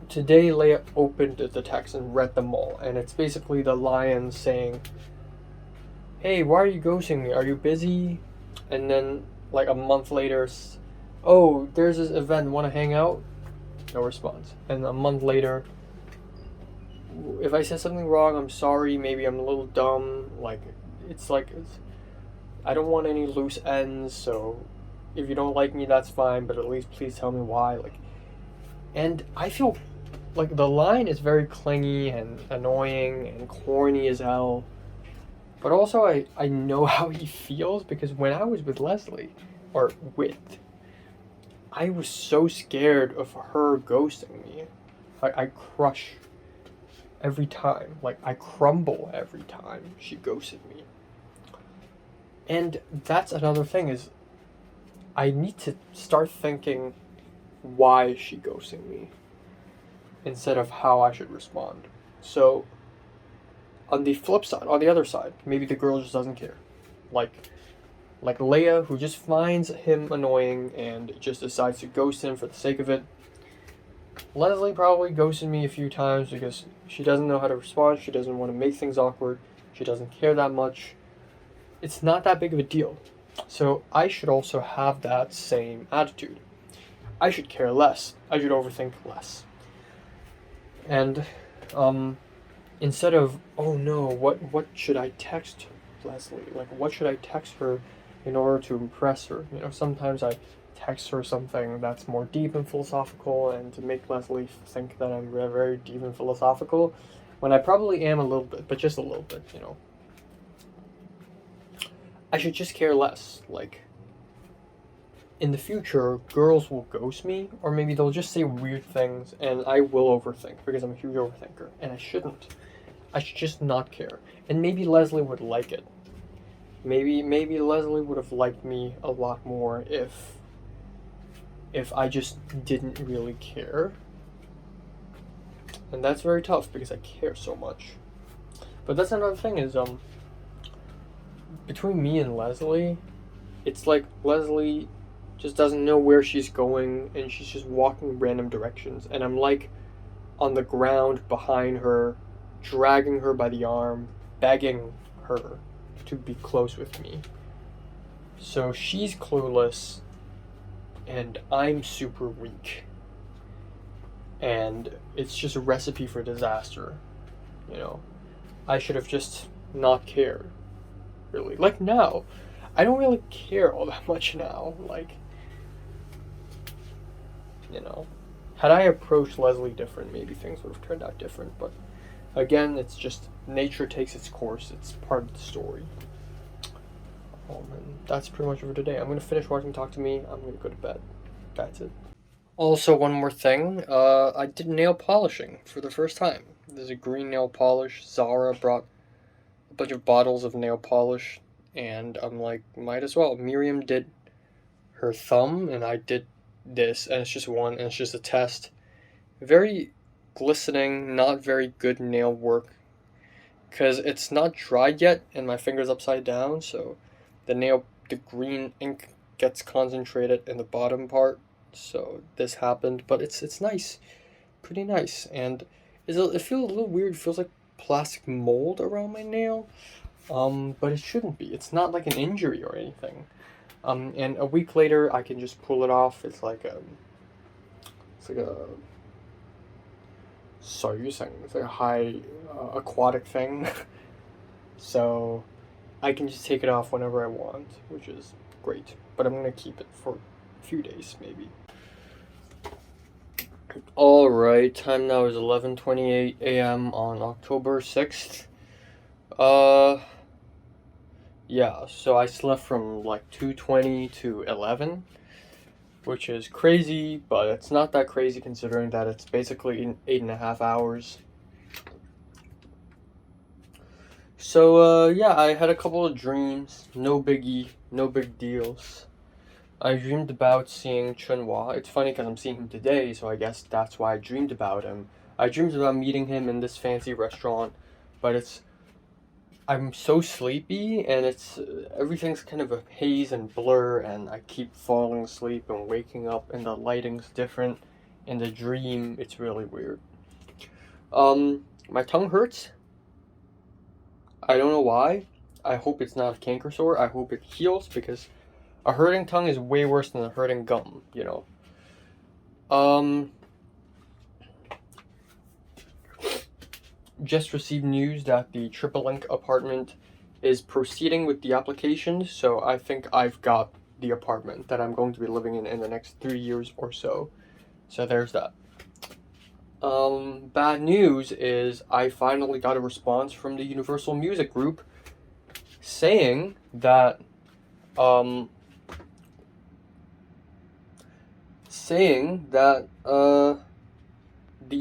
today Leia opened the text and read them all, and it's basically the Lion saying, "Hey, why are you ghosting me? Are you busy?" And then like a month later, "Oh, there's this event, want to hang out?" No response. And a month later, "If I said something wrong, I'm sorry, maybe I'm a little dumb." Like, I don't want any loose ends, so if you don't like me, that's fine, but at least please tell me why. Like, and I feel like the Lion is very clingy and annoying and corny as hell. But also I know how he feels, because when I was with Leslie, I was so scared of her ghosting me. I crush every time. Like, I crumble every time she ghosted me. And that's another thing, is I need to start thinking, why is she ghosting me, instead of how I should respond. So on the flip side, on the other side, maybe the girl just doesn't care. Like Leia, who just finds him annoying and just decides to ghost him for the sake of it. Leslie probably ghosted me a few times because she doesn't know how to respond. She doesn't want to make things awkward. She doesn't care that much. It's not that big of a deal. So I should also have that same attitude. I should care less. I should overthink less. And instead of, oh no, what should I text Leslie? Like, what should I text her in order to impress her? You know, sometimes I text her something that's more deep and philosophical, and to make Leslie think that I'm very deep and philosophical, when I probably am a little bit, but just a little bit, you know. I should just care less. Like, in the future, girls will ghost me, or maybe they'll just say weird things, and I will overthink, because I'm a huge overthinker, and I shouldn't. I should just not care. And maybe Leslie would like it. Maybe Leslie would have liked me a lot more if I just didn't really care. And that's very tough, because I care so much. But that's another thing, is between me and Leslie, it's like Leslie just doesn't know where she's going, and she's just walking random directions, and I'm like on the ground behind her, dragging her by the arm, begging her to be close with me. So she's clueless, and I'm super weak, and it's just a recipe for disaster. You know, I should have just not cared, really. Like, now, I don't really care all that much now. Like, you know, had I approached Leslie different, maybe things would have turned out different, but Again, it's just nature takes its course. It's part of the story. And that's pretty much it for today. I'm going to finish watching Talk to Me. I'm going to go to bed. That's it. Also, one more thing. I did nail polishing for the first time. There's a green nail polish. Zara brought a bunch of bottles of nail polish, and I'm like, might as well. Miriam did her thumb, and I did this, and it's just one, and it's just a test. Very glistening, not very good nail work, because it's not dried yet, and my finger's upside down, so the green ink gets concentrated in the bottom part. So this happened, but it's nice, pretty nice, and it feels a little weird. It feels like plastic mold around my nail, but it shouldn't be. It's not like an injury or anything. And a week later, I can just pull it off. It's like a it's like a high aquatic thing, so I can just take it off whenever I want, which is great. But I'm gonna keep it for a few days, maybe. Alright, time now is 11:28 a.m. on October 6th. Yeah, so I slept from like 2:20 to 11, which is crazy, but it's not that crazy considering that it's basically 8.5 hours. So, yeah, I had a couple of dreams. No biggie, no big deals. I dreamed about seeing Chunhua. It's funny because I'm seeing him today, so I guess that's why I dreamed about him. I dreamed about meeting him in this fancy restaurant, but I'm so sleepy, and everything's kind of a haze and blur, and I keep falling asleep and waking up, and the lighting's different. In the dream, it's really weird. My tongue hurts. I don't know why. I hope it's not a canker sore. I hope it heals, because a hurting tongue is way worse than a hurting gum, you know. Just received news that the Triple Link apartment is proceeding with the application, so I think I've got the apartment that I'm going to be living in the next 3 years or so. So there's that. Bad news is I finally got a response from the Universal Music Group saying that the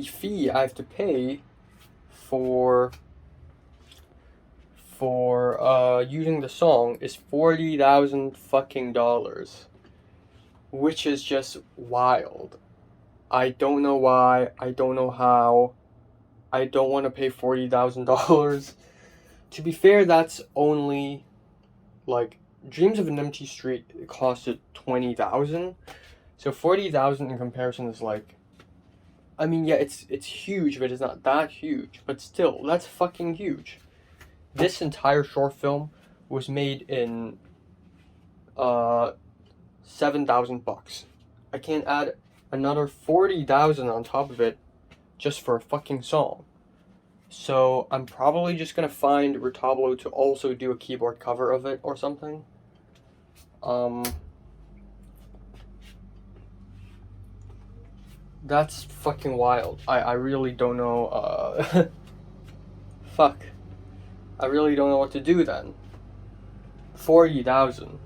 fee I have to pay for using the song is $40,000 fucking dollars, which is just wild. I don't know why. I don't know how. I don't want to pay $40,000. To be fair, that's only like Dreams of an Empty Street costed $20,000. So $40,000 in comparison is like, I mean, yeah, it's huge, but it's not that huge. But still, that's fucking huge. This entire short film was made in $7,000. I can't add another $40,000 on top of it just for a fucking song. So I'm probably just gonna find Retablo to also do a keyboard cover of it or something. That's fucking wild. I really don't know, fuck. I really don't know what to do then. 40,000.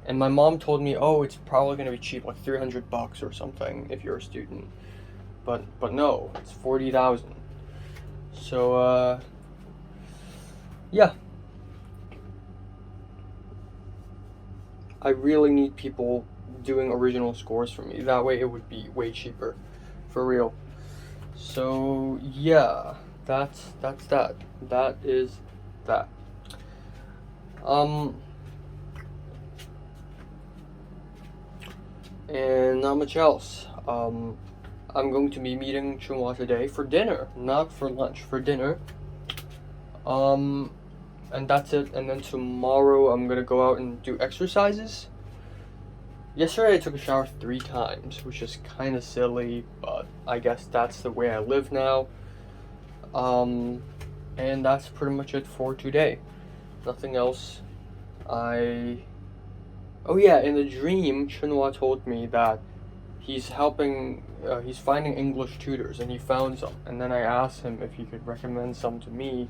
And my mom told me, oh, it's probably gonna be cheap, like $300 or something if you're a student. But no, it's 40,000. So, yeah. I really need people doing original scores for me. That way it would be way cheaper. For real. So, yeah. That's that. That is that. And not much else. I'm going to be meeting Chunhua today for dinner, not for lunch, for dinner. And that's it. And then tomorrow I'm gonna go out and do exercises. Yesterday I took a shower 3 times, which is kind of silly, but I guess that's the way I live now. And that's pretty much it for today. Nothing else. Oh yeah, in the dream, Chunhua told me that he's helping. He's finding English tutors, and he found some. And then I asked him if he could recommend some to me.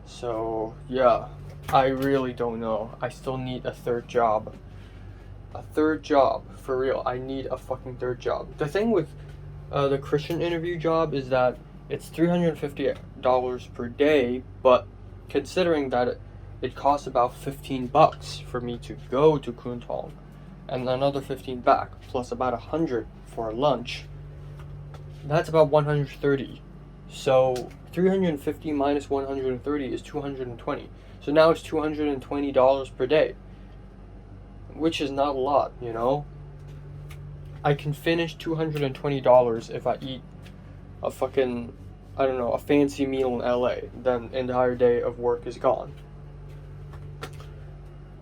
So yeah, I really don't know. I still need a third job. A third job, for real. I need a fucking third job. The thing with the Christian interview job is that it's $350 per day, but considering that it costs about $15 for me to go to Kuntong, and another 15 back, plus about 100 for lunch, that's about 130. So 350 minus 130 is 220. So now it's $220 per day, which is not a lot, you know? I can finish $220 if I eat a fucking, I don't know, a fancy meal in LA. Then the entire day of work is gone.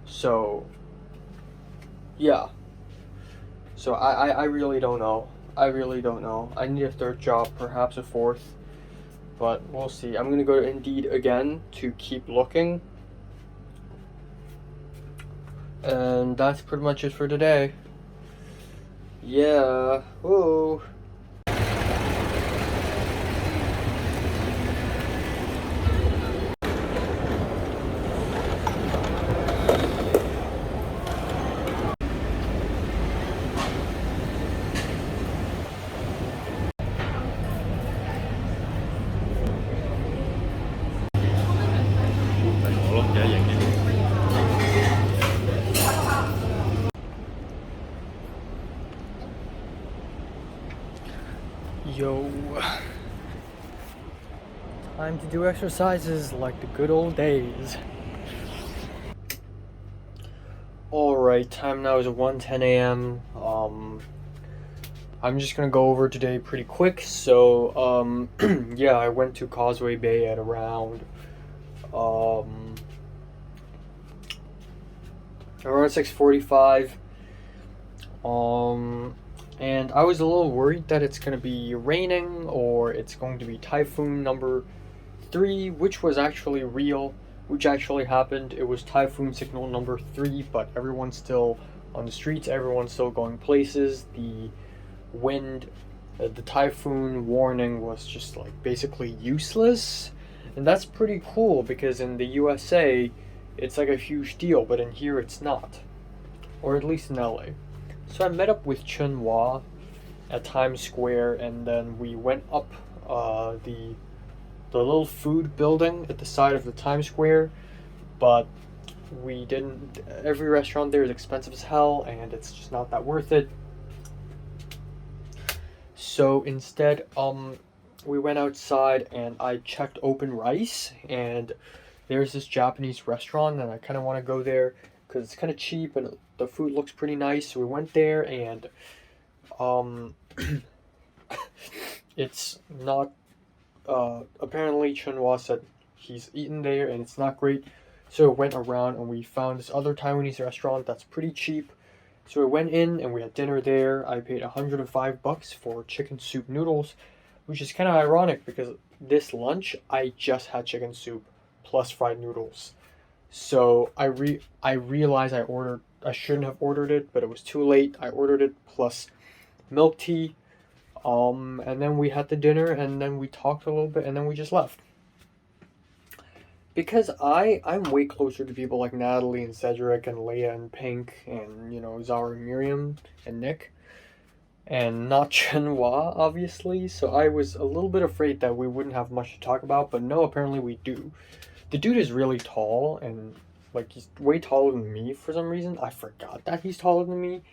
So, yeah. So I really don't know. I really don't know. I need a third job, perhaps a fourth. But we'll see. I'm gonna go to Indeed again to keep looking. And that's pretty much it for today. Yeah. Whoa. Yo. Time to do exercises like the good old days. Alright, time now is 1:10 a.m. I'm just gonna go over today pretty quick. So, yeah, I went to Causeway Bay at around 6:45. And I was a little worried that it's gonna be raining or it's going to be typhoon number 3, which was actually real, which actually happened. It was typhoon signal number 3, but everyone's still on the streets, everyone's still going places. The wind, the typhoon warning was just like basically useless. And that's pretty cool because in the USA, it's like a huge deal, but in here it's not. Or at least in LA. So I met up with Chunhua at Times Square, and then we went up the little food building at the side of the Times Square, but we didn't. Every restaurant there is expensive as hell, and it's just not that worth it. So instead, we went outside and I checked Open Rice, and there's this Japanese restaurant, and I kind of want to go there because it's kind of cheap and the food looks pretty nice. So we went there, and it's not. Apparently, Chunhua said he's eaten there and it's not great. So we went around and we found this other Taiwanese restaurant that's pretty cheap. So we went in and we had dinner there. I paid $105 for chicken soup noodles, which is kind of ironic because this lunch I just had chicken soup plus fried noodles. So I realized I shouldn't have ordered it, but it was too late. I ordered it plus milk tea. And then we had the dinner, and then we talked a little bit, and then we just left. Because I'm way closer to people like Natalie and Cedric and Leia and Pink and, you know, Zara and Miriam and Nick. And not Chunhua, obviously. So I was a little bit afraid that we wouldn't have much to talk about, but no, apparently we do. The dude is really tall, and like he's way taller than me for some reason. I forgot that he's taller than me.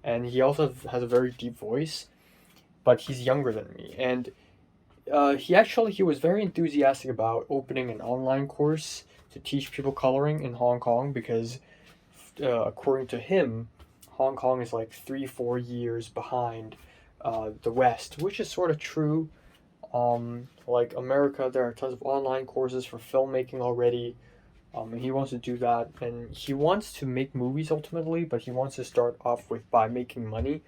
And he also has a very deep voice. But he's younger than me, and he was very enthusiastic about opening an online course to teach people coloring in Hong Kong because according to him, Hong Kong is like 3-4 years behind the West, which is sort of true. Like America, there are tons of online courses for filmmaking already, and he wants to do that, and he wants to make movies ultimately, but he wants to start off by making money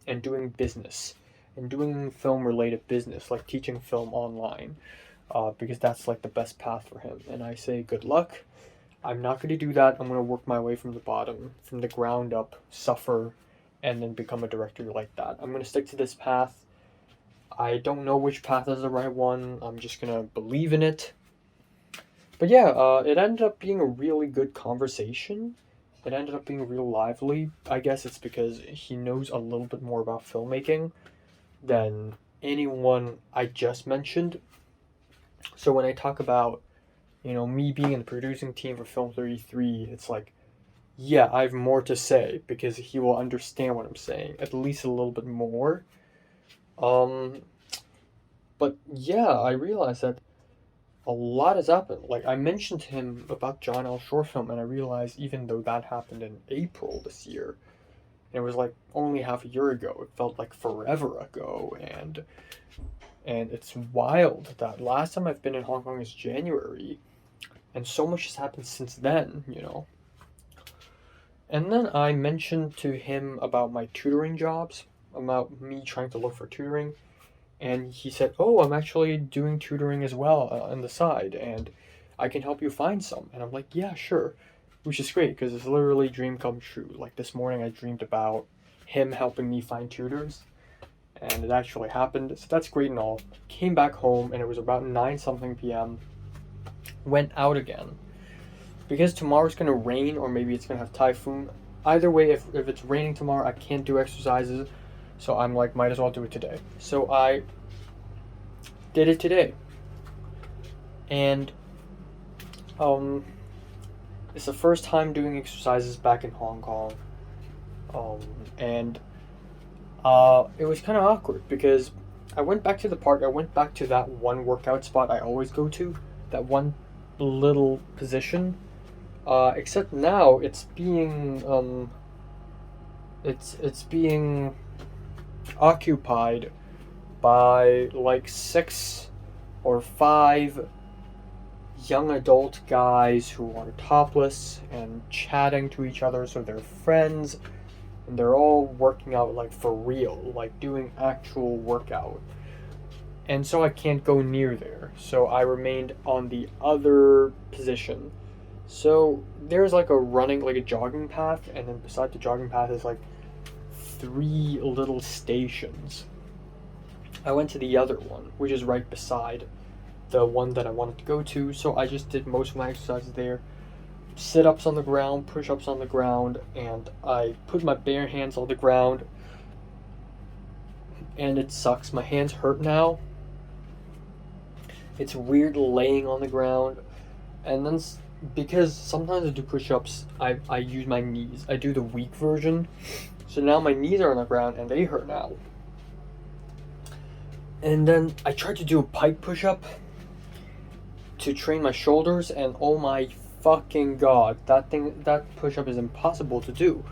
and doing business. And doing film-related business, like teaching film online, because that's like the best path for him. And I say good luck. I'm not going to do that. I'm going to work my way from the bottom, from the ground up, suffer, and then become a director like that. I'm gonna stick to this path. I don't know which path is the right one. I'm just gonna believe in it. But yeah, it ended up being a really good conversation. It ended up being real lively. I guess it's because he knows a little bit more about filmmaking than anyone I just mentioned. So when I talk about, me being in the producing team for Film 33, it's like, yeah, I have more to say because he will understand what I'm saying, at least a little bit more. But yeah, I realized that a lot has happened. Like, I mentioned to him about John L. short film, and I realized even though that happened in April this year, and it was like only half a year ago, it felt like forever ago, and it's wild that last time I've been in Hong Kong is January, and so much has happened since then, And then I mentioned to him about my tutoring jobs, about me trying to look for tutoring, and he said, "Oh, I'm actually doing tutoring as well on the side, and I can help you find some." And I'm like, "Yeah, sure," which is great because it's literally dream come true. Like this morning, I dreamed about him helping me find tutors, and it actually happened. So that's great and all. Came back home, and it was about 9 something p.m. Went out again because tomorrow's gonna rain, or maybe it's gonna have typhoon. Either way, if it's raining tomorrow, I can't do exercises. So I'm like, might as well do it today. So I did it today. And it's the first time doing exercises back in Hong Kong. And it was kind of awkward because I went back to the park. I went back to that one workout spot I always go to, that one little position. Except now it's being it's being occupied by like 6 or 5 young adult guys who are topless and chatting to each other, so they're friends, and they're all working out like for real, like doing actual workout. And so I can't go near there, so I remained on the other position. So there's like a jogging path, and then beside the jogging path is like 3 little stations. I went to the other one, which is right beside the one that I wanted to go to, so I just did most of my exercises there. Sit-ups on the ground, push-ups on the ground, and I put my bare hands on the ground, and it sucks. My hands hurt now. It's weird laying on the ground, and then because sometimes I do push-ups, I use my knees. I do the weak version, so now my knees are on the ground and they hurt now. And then I tried to do a pike push-up to train my shoulders, and oh my fucking god, that push-up is impossible to do.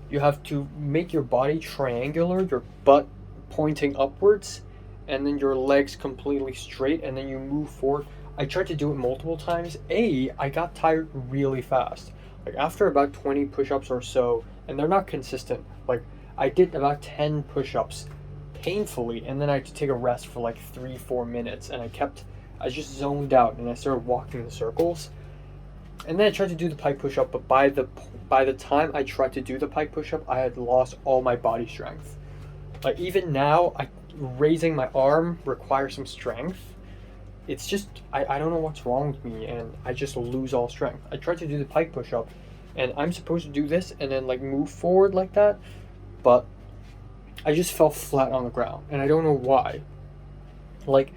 You have to make your body triangular, your butt pointing upwards, and then your legs completely straight, and then you move forward. I tried to do it multiple times. I got tired really fast. Like after about 20 push-ups or so, and they're not consistent. Like I did about 10 push-ups painfully, and then I had to take a rest for like 3-4 minutes, and I just zoned out, and I started walking in circles. And then I tried to do the pike push-up, but by the time I tried to do the pike push-up, I had lost all my body strength. Like even now, raising my arm requires some strength. It's just, I don't know what's wrong with me, and I just lose all strength. I tried to do the pike push-up, and I'm supposed to do this and then like move forward like that, but I just fell flat on the ground, and I don't know why. Like,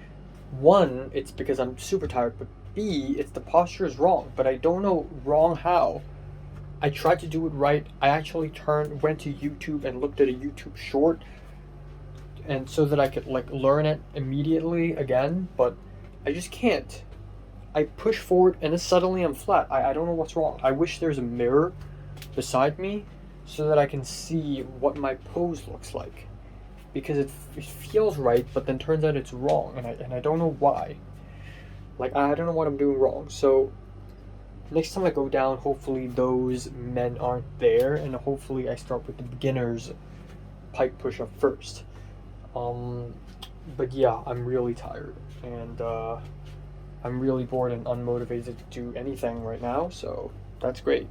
one, it's because I'm super tired, but B, it's the posture is wrong, but I don't know wrong how. I tried to do it right. I actually went to YouTube and looked at a YouTube short, and so that I could like learn it immediately again, but I just can't. I push forward and then suddenly I'm flat. I don't know what's wrong. I wish there's a mirror beside me so that I can see what my pose looks like, because it feels right, but then turns out it's wrong, and I don't know why. Like I don't know what I'm doing wrong. So next time I go down, hopefully those men aren't there, and hopefully I start with the beginner's pike push-up first. But yeah, I'm really tired, and I'm really bored and unmotivated to do anything right now, so that's great.